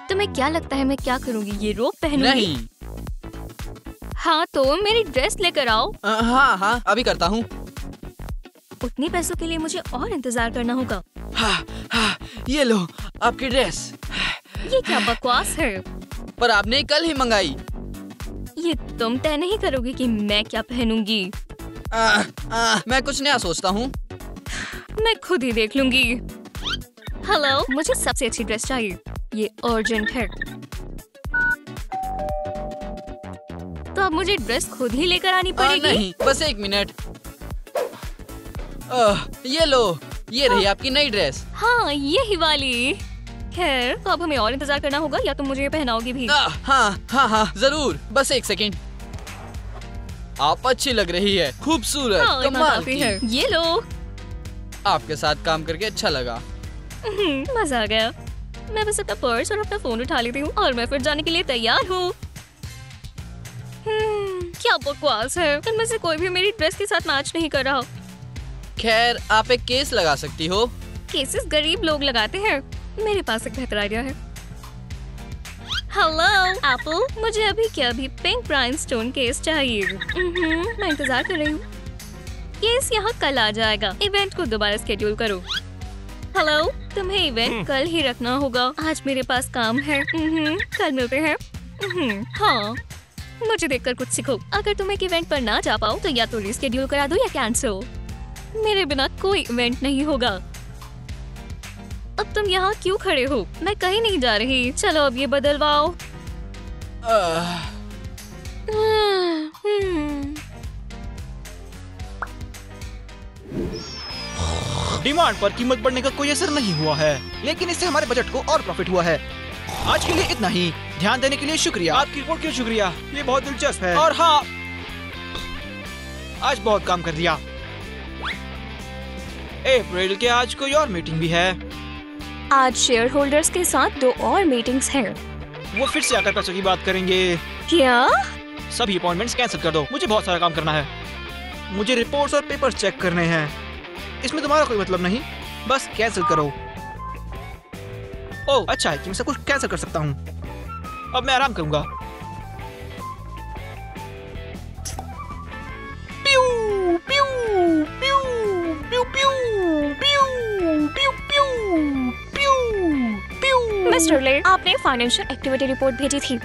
तुम्हें क्या लगता है मैं क्या करूँगी? ये रोब पहनूंगी? नहीं। हाँ तो मेरी ड्रेस लेकर आओ। हाँ हाँ, अभी करता हूँ। उतने पैसों के लिए मुझे और इंतजार करना होगा। हाँ, ये लो आपकी ड्रेस। ये क्या बकवास है? पर आपने कल ही मंगाई। ये तुम तय नहीं करोगे कि मैं क्या पहनूंगी? मैं कुछ नया सोचता हूँ। मैं खुद ही देख लूंगी। हेलो, मुझे सबसे अच्छी ड्रेस चाहिए। ये अर्जेंट है। तो अब मुझे ड्रेस खुद ही लेकर आनी पड़ेगी? नहीं, बस एक मिनट। ये लो, ये रही आपकी नई ड्रेस। हाँ, यही वाली। खैर, तो अब हमें और इंतजार करना होगा या तुम मुझे ये पहनाओगी भी? हाँ, जरूर। बस एक सेकंड। आप अच्छी लग रही है, खूबसूरत, हाँ, इतना कमाल काफी की। है। ये लो। आपके साथ काम करके अच्छा लगा। मजा आ गया। मैं बस अपना पर्स और अपना फोन उठा लेती हूँ और मैं फिर जाने के लिए तैयार हूँ। क्या बकवास है। इनमें से कोई भी मेरी ड्रेस के साथ मैच नहीं कर रहा। खैर, आप एक केस लगा सकती हो। केसेस गरीब लोग लगाते हैं। मेरे पास एक बेहतर आइडिया है। हेलो एप्पल, मुझे अभी के अभी पिंक राइनस्टोन केस चाहिए। मैं इंतजार कर रही हूँ। केस यहाँ कल आ जाएगा। इवेंट को दोबारा स्केड्यूल करो। हेलो, तुम्हें इवेंट कल ही रखना होगा। आज मेरे पास काम है। कल मिलते हैं। हाँ, मुझे देखकर कुछ सीखो। अगर तुम एक इवेंट पर ना जा पाओ तो या तो रिस्केड्यूल करा दो या कैंसिल। मेरे बिना कोई इवेंट नहीं होगा। अब तुम यहाँ क्यों खड़े हो? मैं कहीं नहीं जा रही। चलो अब ये बदलवाओ। डिमांड पर कीमत बढ़ने का कोई असर नहीं हुआ है, लेकिन इससे हमारे बजट को और प्रॉफिट हुआ है। आज के लिए इतना ही। ध्यान देने के लिए शुक्रिया। आपकी रिपोर्ट के लिए शुक्रिया, ये बहुत दिलचस्प है। और हाँ, आज बहुत काम कर दिया। अप्रैल के आज कोई और मीटिंग भी है। आज शेयर होल्डर्स के साथ 2 और मीटिंग्स हैं। वो फिर से आकर पैसों की बात करेंगे। क्या? सभी अपॉइंटमेंट्स कैंसिल कर दो। मुझे बहुत सारा काम करना है। मुझे रिपोर्ट्स और पेपर्स चेक करने हैं। इसमें तुम्हारा कोई मतलब नहीं, बस कैंसिल करो। ओह अच्छा है कि मैं सब कुछ कैंसिल कर सकता हूँ। अब मैं आराम करूंगा। प्यू प्यू प्यू प्यू प्यू प्यू प्यू प्यू प्यू। मिस्टर ले, आपने फाइनेंशियल एक्टिविटी रिपोर्ट भेजी थी।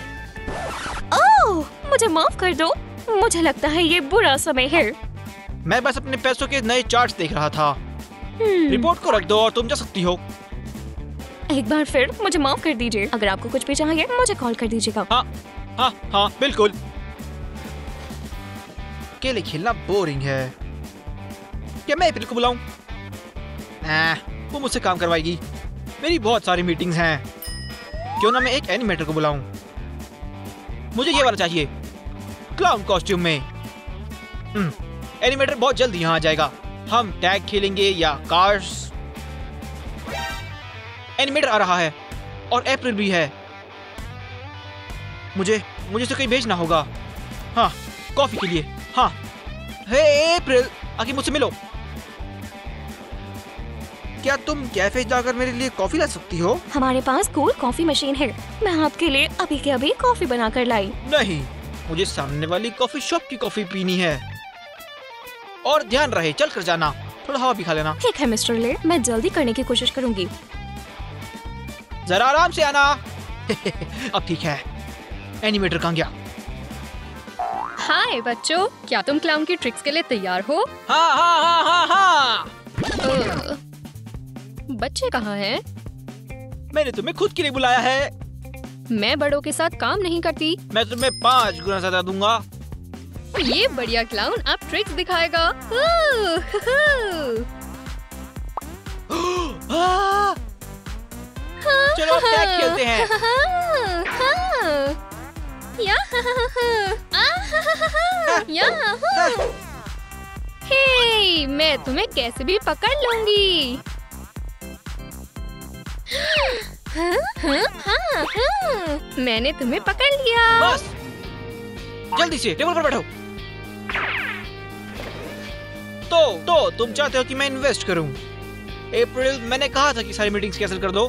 ओह, मुझे माफ कर दो। मुझे लगता है ये बुरा समय है। मैं बस अपने पैसों के नए चार्ट्स देख रहा था। रिपोर्ट को रख दो और तुम जा सकती हो। एक बार फिर मुझे माफ कर दीजिए। अगर आपको कुछ भी चाहिए मुझे कॉल कर दीजिएगा। हाँ बिल्कुल। अकेले खेलना बोरिंग है। क्या मैं अप्रैल को बुलाऊं? वो मुझसे काम करवाएगी। मेरी बहुत सारी मीटिंग्स हैं। क्यों ना मैं एक एनिमेटर को बुलाऊं? मुझे ये वाला चाहिए, क्लाउन कॉस्ट्यूम में। एनिमेटर बहुत जल्दी यहाँ आ जाएगा। हम टैग खेलेंगे या कार्स। एनिमेटर आ रहा है और अप्रैल भी है। मुझे उसे कहीं भेजना होगा। हाँ, कॉफी के लिए। हाँ, हे अप्रैल, आके मुझसे मिलो। क्या तुम कैफे जाकर मेरे लिए कॉफी ला सकती हो? हमारे पास कूल कॉफी मशीन है। मैं आपके लिए अभी के अभी कॉफी बना कर लाई। नहीं, मुझे सामने वाली कॉफी शॉप की कॉफी पीनी है। और ध्यान रहे, चल कर जाना। थोड़ा हवा भी खा लेना। ठीक है मिस्टर ले, मैं जल्दी करने की कोशिश करूंगी। जरा आराम से आना। अब ठीक है। एनिमेटर कहाँ गया? हाय बच्चों, क्या तुम क्लाउन की ट्रिक्स के लिए तैयार हो? हाँ। बच्चे कहाँ हैं? मैंने तुम्हें खुद के लिए बुलाया है। मैं बड़ों के साथ काम नहीं करती। मैं तुम्हें 5 गुना ज़्यादा दूंगा। ये बढ़िया क्लाउन अब ट्रिक्स दिखाएगा। चलो टैग खेलते हैं। हे, मैं तुम्हें कैसे भी पकड़ लूंगी। मैंने तुम्हें पकड़ लिया। बस, जल्दी से टेबल पर बैठो। तो तुम चाहते हो कि मैं इन्वेस्ट करूं? अप्रैल, मैंने कहा था कि सारी मीटिंग्स कैंसिल कर दो।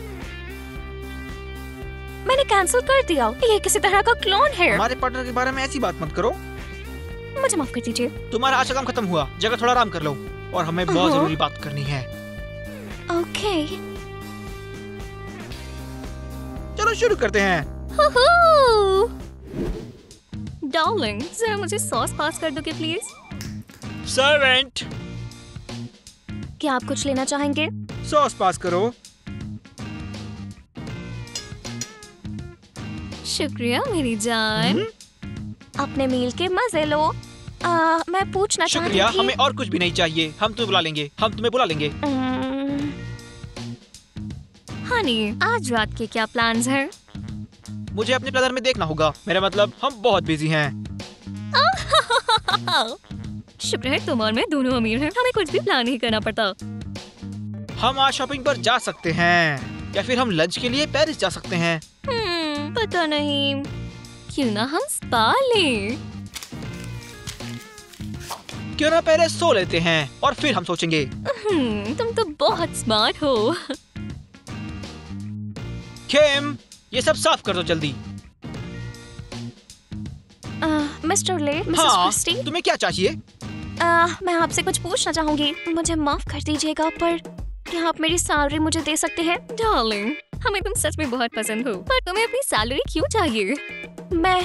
मैंने कैंसिल कर दिया। ये किसी तरह का क्लोन है। हमारे पार्टनर के बारे में ऐसी बात मत करो। मुझे माफ कर दीजिए। तुम्हारा आज का काम खत्म हुआ। जगह थोड़ा आराम कर लो और हमें बहुत जरूरी बात करनी है। ओके। चलो शुरू करते हैं। डार्लिंग, जरा मुझे सॉस पास कर दोगे प्लीज? सर्वेंट, क्या आप कुछ लेना चाहेंगे? सॉस पास करो। शुक्रिया मेरी जान। अपने मील के मजे लो। मैं पूछना चाहती शुक्रिया, थी। हमें और कुछ भी नहीं चाहिए। हम तुम्हें बुला लेंगे। हनी, आज रात के क्या प्लान्स हैं? मुझे अपने कैलेंडर में देखना होगा। मेरा मतलब, हम बहुत बिजी हैं। शुक्र है तुम और मैं दोनों अमीर हैं। हमें कुछ भी प्लान नहीं करना पड़ता। हम आज शॉपिंग पर जा सकते हैं या फिर हम लंच के लिए पेरिस जा सकते हैं। पता नहीं, क्यों ना हम स्पा लें? क्यों ना पहले सो लेते हैं और फिर हम सोचेंगे। तुम तो बहुत स्मार्ट हो। किम, ये सब साफ कर दो जल्दी। मिस्टर ले, मिसेस हाँ, क्रिस्टी। तुम्हें क्या चाहिए? मैं आपसे कुछ पूछना चाहूंगी। मुझे माफ कर दीजिएगा, पर क्या आप मेरी सैलरी मुझे दे सकते हैं? डार्लिंग, हमें तुम सच में बहुत पसंद हो, पर तुम्हें अपनी सैलरी क्यों चाहिए? मैं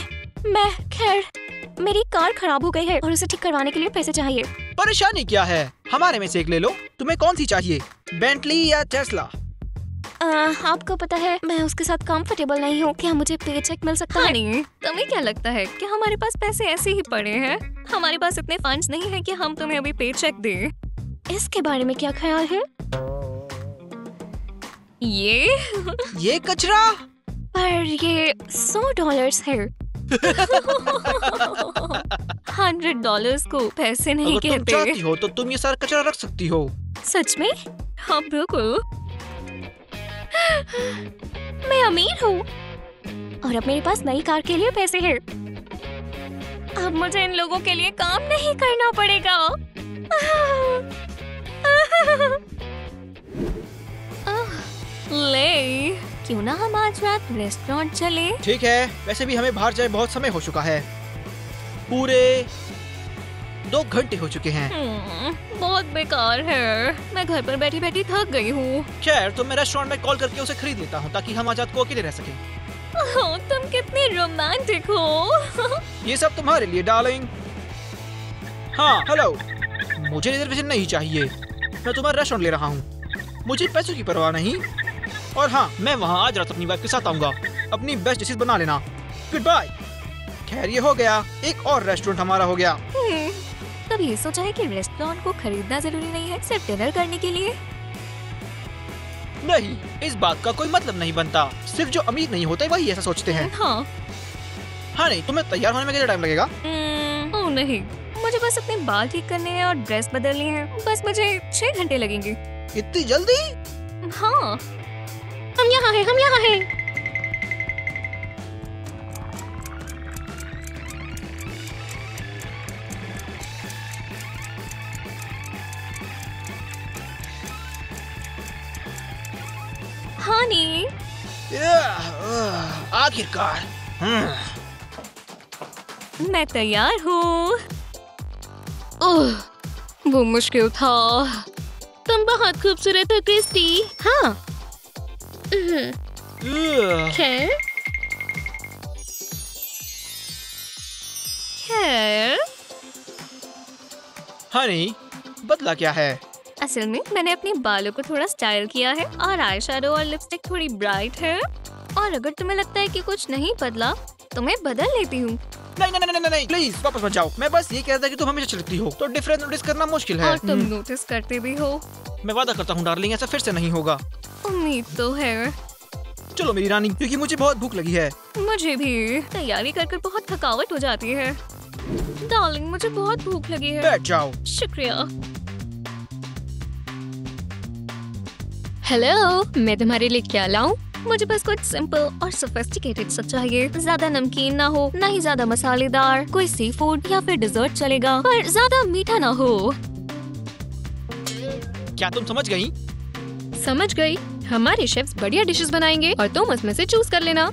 खैर, मेरी कार खराब हो गई है और उसे ठीक करवाने के लिए पैसे चाहिए। परेशानी क्या है? हमारे में से एक ले लो। तुम्हें कौन सी चाहिए, बेंटली या टेस्ला? आपको पता है मैं उसके साथ कंफर्टेबल नहीं हूँ। क्या मुझे पे चेक मिल सकता है? हनी, तुम्हें क्या लगता है कि हमारे पास पैसे ऐसे ही पड़े हैं? हमारे पास इतने फंड्स नहीं हैं कि हम तुम्हें अभी पे चेक दें। इसके बारे में क्या ख्याल है? ये कचरा? पर ये $100 है। $100 को पैसे नहीं अगर तुम कहते। चाहती हो तो तुम ये सारा कचरा रख सकती हो। सच में? हाँ बिल्कुल। मैं अमीर हूँ और अब मेरे पास नई कार के लिए पैसे हैं। अब मुझे इन लोगों के लिए काम नहीं करना पड़ेगा। ले, क्यों ना हम आज रात रेस्टोरेंट चले? ठीक है, वैसे भी हमें बाहर जाए बहुत समय हो चुका है। पूरे 2 घंटे हो चुके हैं। बहुत बेकार है। मैं घर पर बैठी बैठी थक गई हूँ। खैर, तो मैं रेस्टोरेंट में कॉल करके उसे खरीद लेता हूँ ताकि हम आजाद को अकेले रह सकें। तुम कितने रोमांटिक हो। ये सब तुम्हारे लिए डार्लिंग। हाँ, हेलो। मुझे रिजर्वेशन नहीं चाहिए। मैं तुम्हारा रेस्टोरेंट ले रहा हूँ। मुझे पैसों की परवाह नहीं। और हाँ, मैं वहाँ आज रात अपनी वाइफ के साथ आऊंगा। अपनी बेस्ट डिशेस बना लेना। Goodbye. खैर, ये हो गया। एक और रेस्टोरेंट हमारा हो गया। कभी ये सोचा है कि रेस्टोरेंट को खरीदना जरूरी नहीं है सिर्फ डिनर करने के लिए? नहीं, इस बात का कोई मतलब नहीं बनता। सिर्फ जो अमीर नहीं होते वही ऐसा सोचते हैं। हाँ। हाँ नहीं, तुम्हें तैयार होने में कितना टाइम लगेगा? ओह नहीं, मुझे बस अपने बाल ठीक करने हैं और ड्रेस बदलनी है। बस मुझे 6 घंटे लगेंगे। इतनी जल्दी? हाँ। हम यहाँ हैं। हनी, आखिरकार। मैं तैयार हूँ। ओह, वो मुश्किल था। तुम बहुत खूबसूरत हो क्रिस्टी। हाँ। खैर, हनी, बदला क्या है? असल में मैंने अपने बालों को थोड़ा स्टाइल किया है और आई शैडो और लिपस्टिक थोड़ी ब्राइट है। और अगर तुम्हें लगता है कि कुछ नहीं बदला तो मैं बदल लेती हूँ। नहीं, प्लीज वापस मत जाओ। मैं बस ये कहता कि तुम हमेशा चलती हो तो डिफरेंस नोटिस करना मुश्किल है। और तुम नोटिस करते भी हो। मैं वादा करता हूँ डार्लिंग, ऐसा फिर से नहीं होगा। उम्मीद तो है। चलो मेरी रानी, क्योंकि मुझे बहुत भूख लगी है। मुझे भी। तैयारी कर बहुत थकावट हो जाती है। डार्लिंग, मुझे बहुत भूख लगी है। बैठ जाओ। शुक्रिया। हेलो, मैं तुम्हारे लिए क्या लाऊं? मुझे बस कुछ सिंपल और सोफिस्टिकेटेड सा चाहिए। ज्यादा नमकीन ना हो, ना ही ज्यादा मसालेदार। कोई सी फूड या फिर डिजर्ट चलेगा, पर ज्यादा मीठा ना हो। क्या तुम समझ गई? समझ गई। हमारे शेफ्स बढ़िया डिशेस बनाएंगे और तुम उसमें से चूज कर लेना।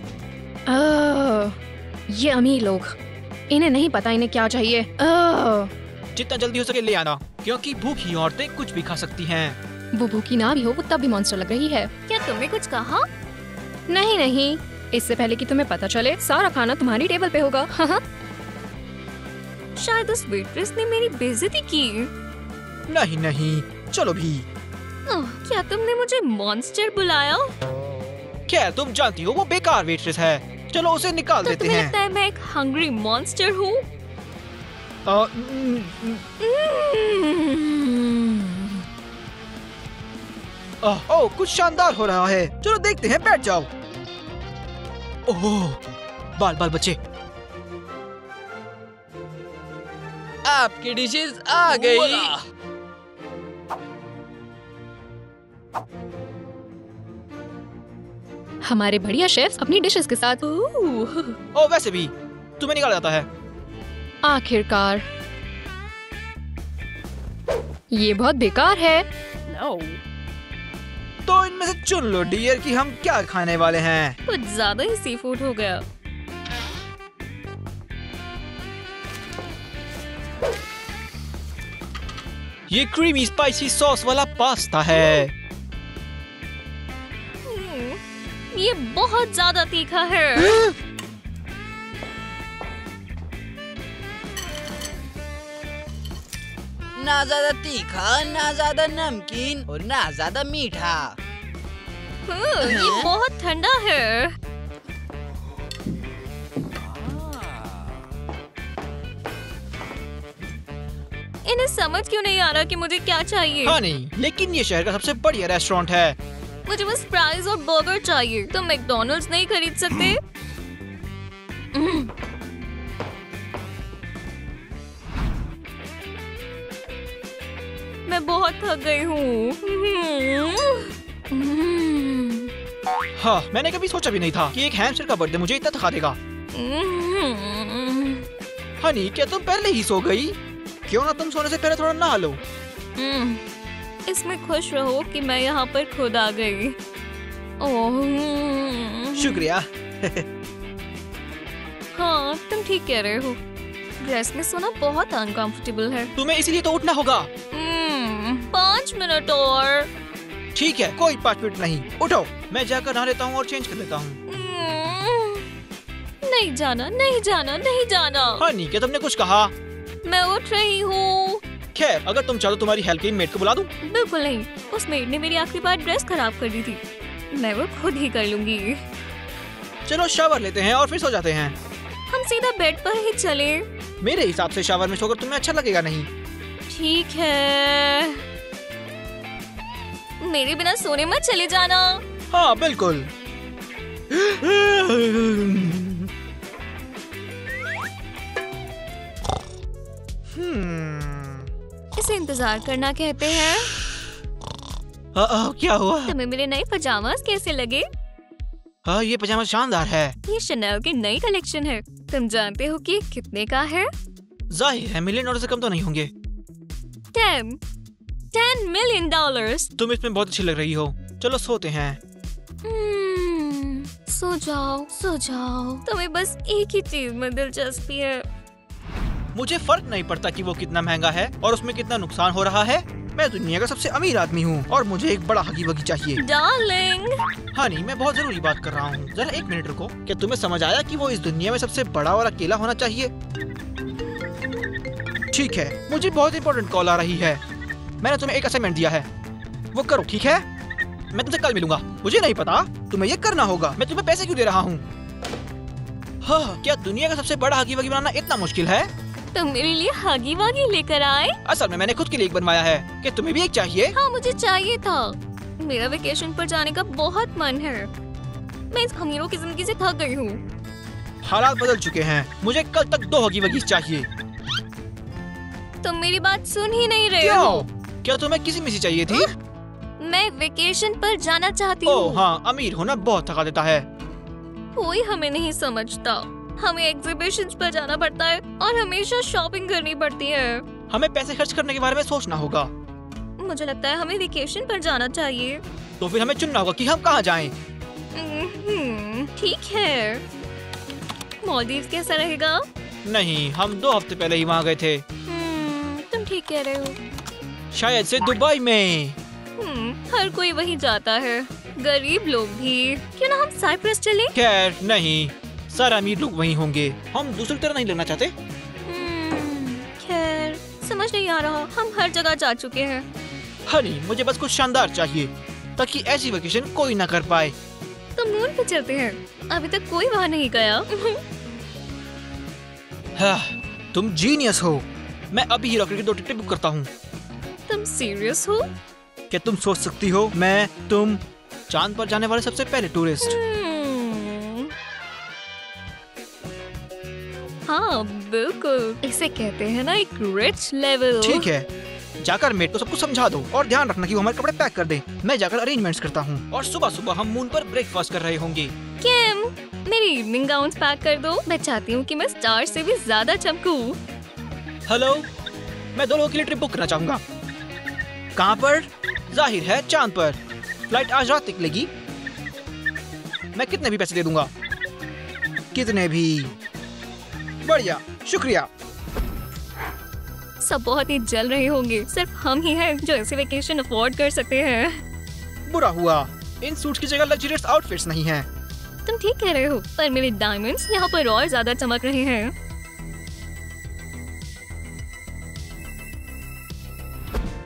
ये अमीर लोग, इन्हें नहीं पता इन्हें क्या चाहिए। जितना जल्दी हो सके ले आना, क्योंकि भूखी औरतें कुछ भी खा सकती हैं। वो भूखी ना भी हो, वो तब भी मॉन्स्टर लग रही है। क्या तुमने कुछ कहा? नहीं, इससे पहले कि तुम्हें पता चले सारा खाना तुम्हारी टेबल पे होगा। शायद उस वेट्रेस ने मेरी बेइज्जती की। नहीं, चलो भी। क्या तुमने मुझे मॉन्स्टर बुलाया? क्या तुम जानती हो वो बेकार वेट्रेस है। चलो उसे निकाल देते तुम्हें हैं। लगता है मैं एक हंग्री मॉन्स्टर हूँ? ओह, कुछ शानदार हो रहा है। चलो देखते हैं, बैठ जाओ। ओह, बाल बच्चे। आपकी डिशेस आ गई। हमारे बढ़िया शेफ्स अपनी डिशेस के साथ। ओ, वैसे भी तुम्हें निकाला जाता है। आखिरकार। ये बहुत बेकार है। तो इनमें से चुन लो डियर कि हम क्या खाने वाले हैं। कुछ ज्यादा ही सी फूड हो गया। ये क्रीमी स्पाइसी सॉस वाला पास्ता है। ये बहुत ज्यादा तीखा है। ना ज्यादा तीखा, ना ज्यादा नमकीन और ना ज्यादा मीठा। ये बहुत ठंडा है। इन्हें समझ क्यों नहीं आ रहा कि मुझे क्या चाहिए? हाँ नहीं, लेकिन ये शहर का सबसे बढ़िया रेस्टोरेंट है। मुझे बस फ्राइज और बर्गर चाहिए। तुम मैकडॉनल्ड्स नहीं खरीद सकते? मैं बहुत थक गई हूँ। हाँ, मैंने कभी सोचा भी नहीं था कि एक हैमस्टर का बर्थडे मुझे इतना थका देगा। हनी, क्या तुम पहले ही सो गई? क्यों ना तुम सोने से पहले थोड़ा नहा लो। इसमें खुश रहो कि मैं यहाँ पर खुद आ गई। ओह, शुक्रिया। हाँ, तुम ठीक कह रहे हो। ड्रेस में सोना बहुत अनकंफर्टेबल है। तुम्हें इसीलिए तो उठना होगा। 5 मिनट और। ठीक है, कोई 5 मिनट नहीं। उठो, मैं जाकर नहा लेता हूँ और चेंज कर लेता हूँ। नहीं जाना, नहीं जाना, नहीं जाना। हनी, क्या तुमने कुछ कहा? मैं उठ रही हूँ। खैर, अगर तुम चाहो तुम्हारी हेल्प के मेड को बुला दूं? बिल्कुल नहीं। उस मेड ने मेरी आखिरी बार ड्रेस खराब कर दी थी। मैं वो खुद ही कर लूंगी। चलो शावर लेते हैं और फिर सो जाते हैं। हम सीधा बेड पर ही चले। मेरे हिसाब से शावर में सोकर तुम्हें अच्छा लगेगा नहीं। ठीक है। मेरे बिना सोने मत चले जाना। हाँ बिल्कुल। इसे इंतजार करना कहते हैं। क्या हुआ? तुम्हें मेरे नए पजामास कैसे लगे? हाँ, ये पजामा शानदार है। ये शनेल की नई कलेक्शन है। तुम जानते हो कि कितने का है? जाहिर है $1,000,000 से कम तो नहीं होंगे। 10 मिलियन डॉलर्स। तुम इसमें बहुत अच्छी लग रही हो। चलो सोते हैं। सो जाओ, सो जाओ। तुम्हें बस एक ही चीज में दिलचस्पी है। मुझे फर्क नहीं पड़ता कि वो कितना महंगा है और उसमें कितना नुकसान हो रहा है। मैं दुनिया का सबसे अमीर आदमी हूँ और मुझे एक बड़ा हगी वगी चाहिए। डार्लिंग। हनी, मैं बहुत जरूरी बात कर रहा हूँ। जरा 1 मिनट रुको। क्या तुम्हें समझ आया कि वो इस दुनिया में सबसे बड़ा और अकेला होना चाहिए? ठीक है, मुझे बहुत इंपॉर्टेंट कॉल आ रही है। मैंने तुम्हें एक असाइनमेंट दिया है, वो करो, ठीक है? मैं तुमसे कल मिलूंगा। मुझे नहीं पता, तुम्हें ये करना होगा। मैं तुम्हें पैसे क्यों दे रहा हूँ? हाँ, क्या दुनिया का सबसे बड़ा हगी वगी बनाना इतना मुश्किल है? तुम मेरे लिए हगी वागी लेकर आए? असल में मैंने खुद के लिए एक बनवाया है। क्या तुम्हें भी एक चाहिए? हाँ, मुझे चाहिए था। मेरा वेकेशन पर जाने का बहुत मन है। मैं इस अमीरों की जिंदगी से थक गई हूँ। हालात बदल चुके हैं। मुझे कल तक 2 हगी वगी चाहिए। तुम मेरी बात सुन ही नहीं रहे हो। क्या तुम्हें किसी में से चाहिए थी? मैं वेकेशन पर जाना चाहती ओह हूँ। हाँ, अमीर होना बहुत थका देता है। कोई हमें नहीं समझता। हमें एग्जीबिशंस पर जाना पड़ता है और हमेशा शॉपिंग करनी पड़ती है। हमें पैसे खर्च करने के बारे में सोचना होगा। मुझे लगता है हमें वेकेशन पर जाना चाहिए। तो फिर हमें चुनना होगा कि हम कहाँ जाएं। ठीक है। मालदीव कैसा रहेगा? नहीं, हम 2 हफ्ते पहले ही वहाँ गए थे। तुम ठीक कह रहे हो। शायद से दुबई में। हर कोई वही जाता है, गरीब लोग भी। क्यों ना हम साइप्रस चले? खैर नहीं, सारे अमीर लोग वहीं होंगे। हम दूसरी तरह नहीं लेना चाहते। खैर, समझ नहीं आ रहा। हम हर जगह जा चुके हैं। हनी, मुझे बस कुछ शानदार चाहिए ताकि ऐसी वेकेशन कोई ना कर पाए। तो मून पे चलते हैं। अभी तक कोई वहाँ नहीं गया। हाँ, तुम जीनियस हो। मैं अभी ही रॉकेट की 2 टिकटें बुक करता हूँ। तुम सीरियस हो? क्या तुम सोच सकती हो तुम चांद पर जाने वाले सबसे पहले टूरिस्ट? हाँ बिल्कुल, इसे कहते हैं ना एक रिच लेवल। ठीक है, जाकर मेट को सब कुछ समझा दो और ध्यान रखना कि वो हमारे कपड़े पैक कर दे। मैं जाकर अरेंजमेंट्स करता हूँ और सुबह सुबह हम मून पर ब्रेकफास्ट कर रहे होंगे। किम, मेरी इवनिंग गाउन्स पैक कर दो। मैं चाहती हूँ कि मैं स्टार से भी ज्यादा चमकूं। हेलो, मैं 2 लोगों के लिए ट्रिप बुक करना चाहूँगा। कहाँ पर? जाहिर है चांद पर। फ्लाइट आज रात निकलेगी। मैं कितने भी पैसे दे दूंगा। कितने भी? बढ़िया, शुक्रिया। सब बहुत ही जल रहे होंगे। सिर्फ हम ही हैं जो ऐसे वेकेशन अफोर्ड कर सकते हैं। बुरा हुआ, इन सूट्स की जगह लग्जरियस आउटफिट्स नहीं हैं। तुम ठीक कह रहे हो, पर मेरे डायमंड्स यहाँ पर और ज्यादा चमक रहे हैं।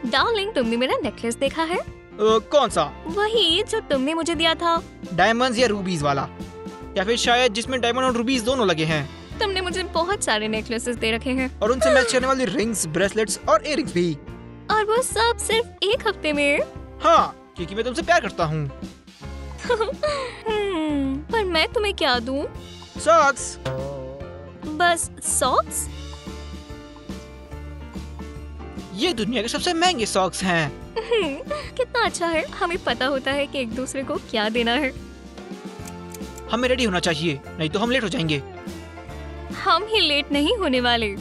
डार्लिंग, तुमने मेरा नेकलेस देखा है? कौन सा? वही जो तुमने मुझे दिया था। डायमंड्स या रूबीज वाला, या फिर शायद जिसमें डायमंड और रूबीज दोनों लगे हैं। तुमने मुझे बहुत सारे नेकलेसेस दे रखे हैं और उनसे मैच करने वाली रिंग्स, ब्रेसलेट्स और इयररिंग्स भी। और वो सब सिर्फ एक हफ्ते में। हाँ, क्योंकि मैं तुमसे प्यार करता हूँ। पर मैं तुम्हें क्या दूं? सॉक्स। बस सॉक्स? ये दुनिया के सबसे महंगे सॉक्स हैं। कितना अच्छा है, हमें पता होता है कि एक दूसरे को क्या देना है। हमें रेडी होना चाहिए, नहीं तो हम लेट हो जाएंगे। हम ही लेट नहीं होने वाले,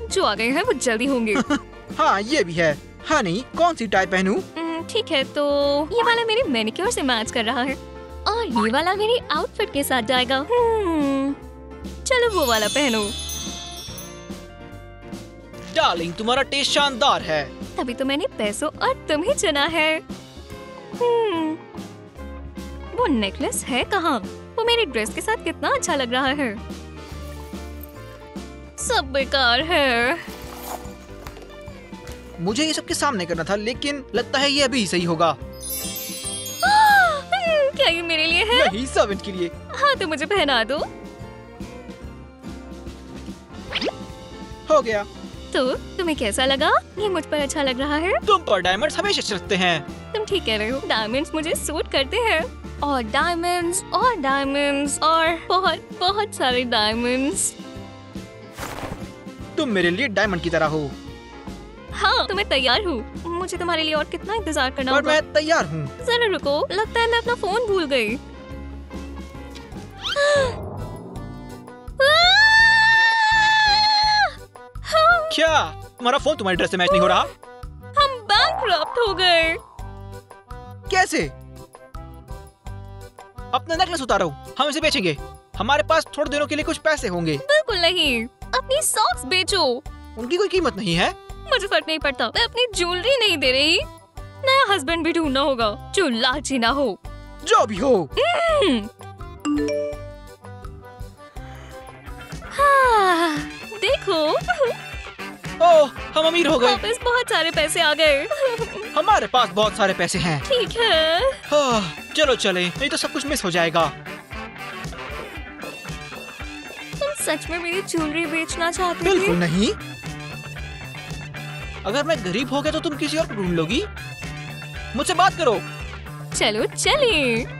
जो आ गए हैं वो जल्दी होंगे। हाँ, ये भी है। हाँ नहीं, कौन सी टाई पहनूं? ठीक है, तो ये वाला मेरे मैनिक्योर से मैच कर रहा है और ये वाला मेरी आउटफिट के साथ जाएगा। चलो वो वाला पहनो। डार्लिंग, तुम्हारा टेस्ट शानदार है। तभी तो मैंने पैसों और तुम्हें चुना है। वो नेकलेस है कहाँ? वो मेरी ड्रेस के साथ कितना अच्छा लग रहा है। सब बेकार है। मुझे ये सबके सामने करना था, लेकिन लगता है ये अभी सही होगा। क्या ये मेरे लिए है? नहीं, सर्वेंट के लिए। हाँ, तो मुझे पहना दो। हो गया। तो तुम्हें कैसा लगा? ये मुझ पर अच्छा लग रहा है। तुम पर डायमंड्स हमेशा चलते हैं। तुम ठीक कह रहे हो, डायमंड्स मुझे सूट करते हैं। और डायमंड्स और बहुत बहुत सारे डायमंड्स। तुम मेरे लिए डायमंड की तरह हो। हाँ, तो मैं तैयार हूँ। मुझे तुम्हारे लिए और कितना इंतजार करना और होगा? मैं तैयार हूँ। जरा रुको, लगता है मैं अपना फोन भूल गई। क्या तुम्हारा फोन तुम्हारी ड्रेस से मैच नहीं हो रहा? हम बैंकक्रप्ट हो गए। कैसे? अपना नेकलेस उतारो, हम इसे बेचेंगे। हमारे पास थोड़े दिनों के लिए कुछ पैसे होंगे। बिल्कुल नहीं, अपनी सॉक्स बेचो। उनकी कोई कीमत नहीं है। मुझे फर्क नहीं पड़ता, मैं अपनी ज्वेलरी नहीं दे रही। नया हस्बैंड भी ढूंढना होगा जो लालची ना हो। जो भी हो। हाँ, देखो, ओह, हम अमीर हो गए। वापस बहुत सारे पैसे आ गए। हमारे पास बहुत सारे पैसे हैं। ठीक है। हाँ, चलो चले, नहीं तो सब कुछ मिस हो जाएगा। तुम सच में मेरी ज्वेलरी बेचना चाहते थे? बिल्कुल नहीं। अगर मैं गरीब हो गया तो तुम किसी और को ढूंढ लोगी। मुझसे बात करो। चलो चलें।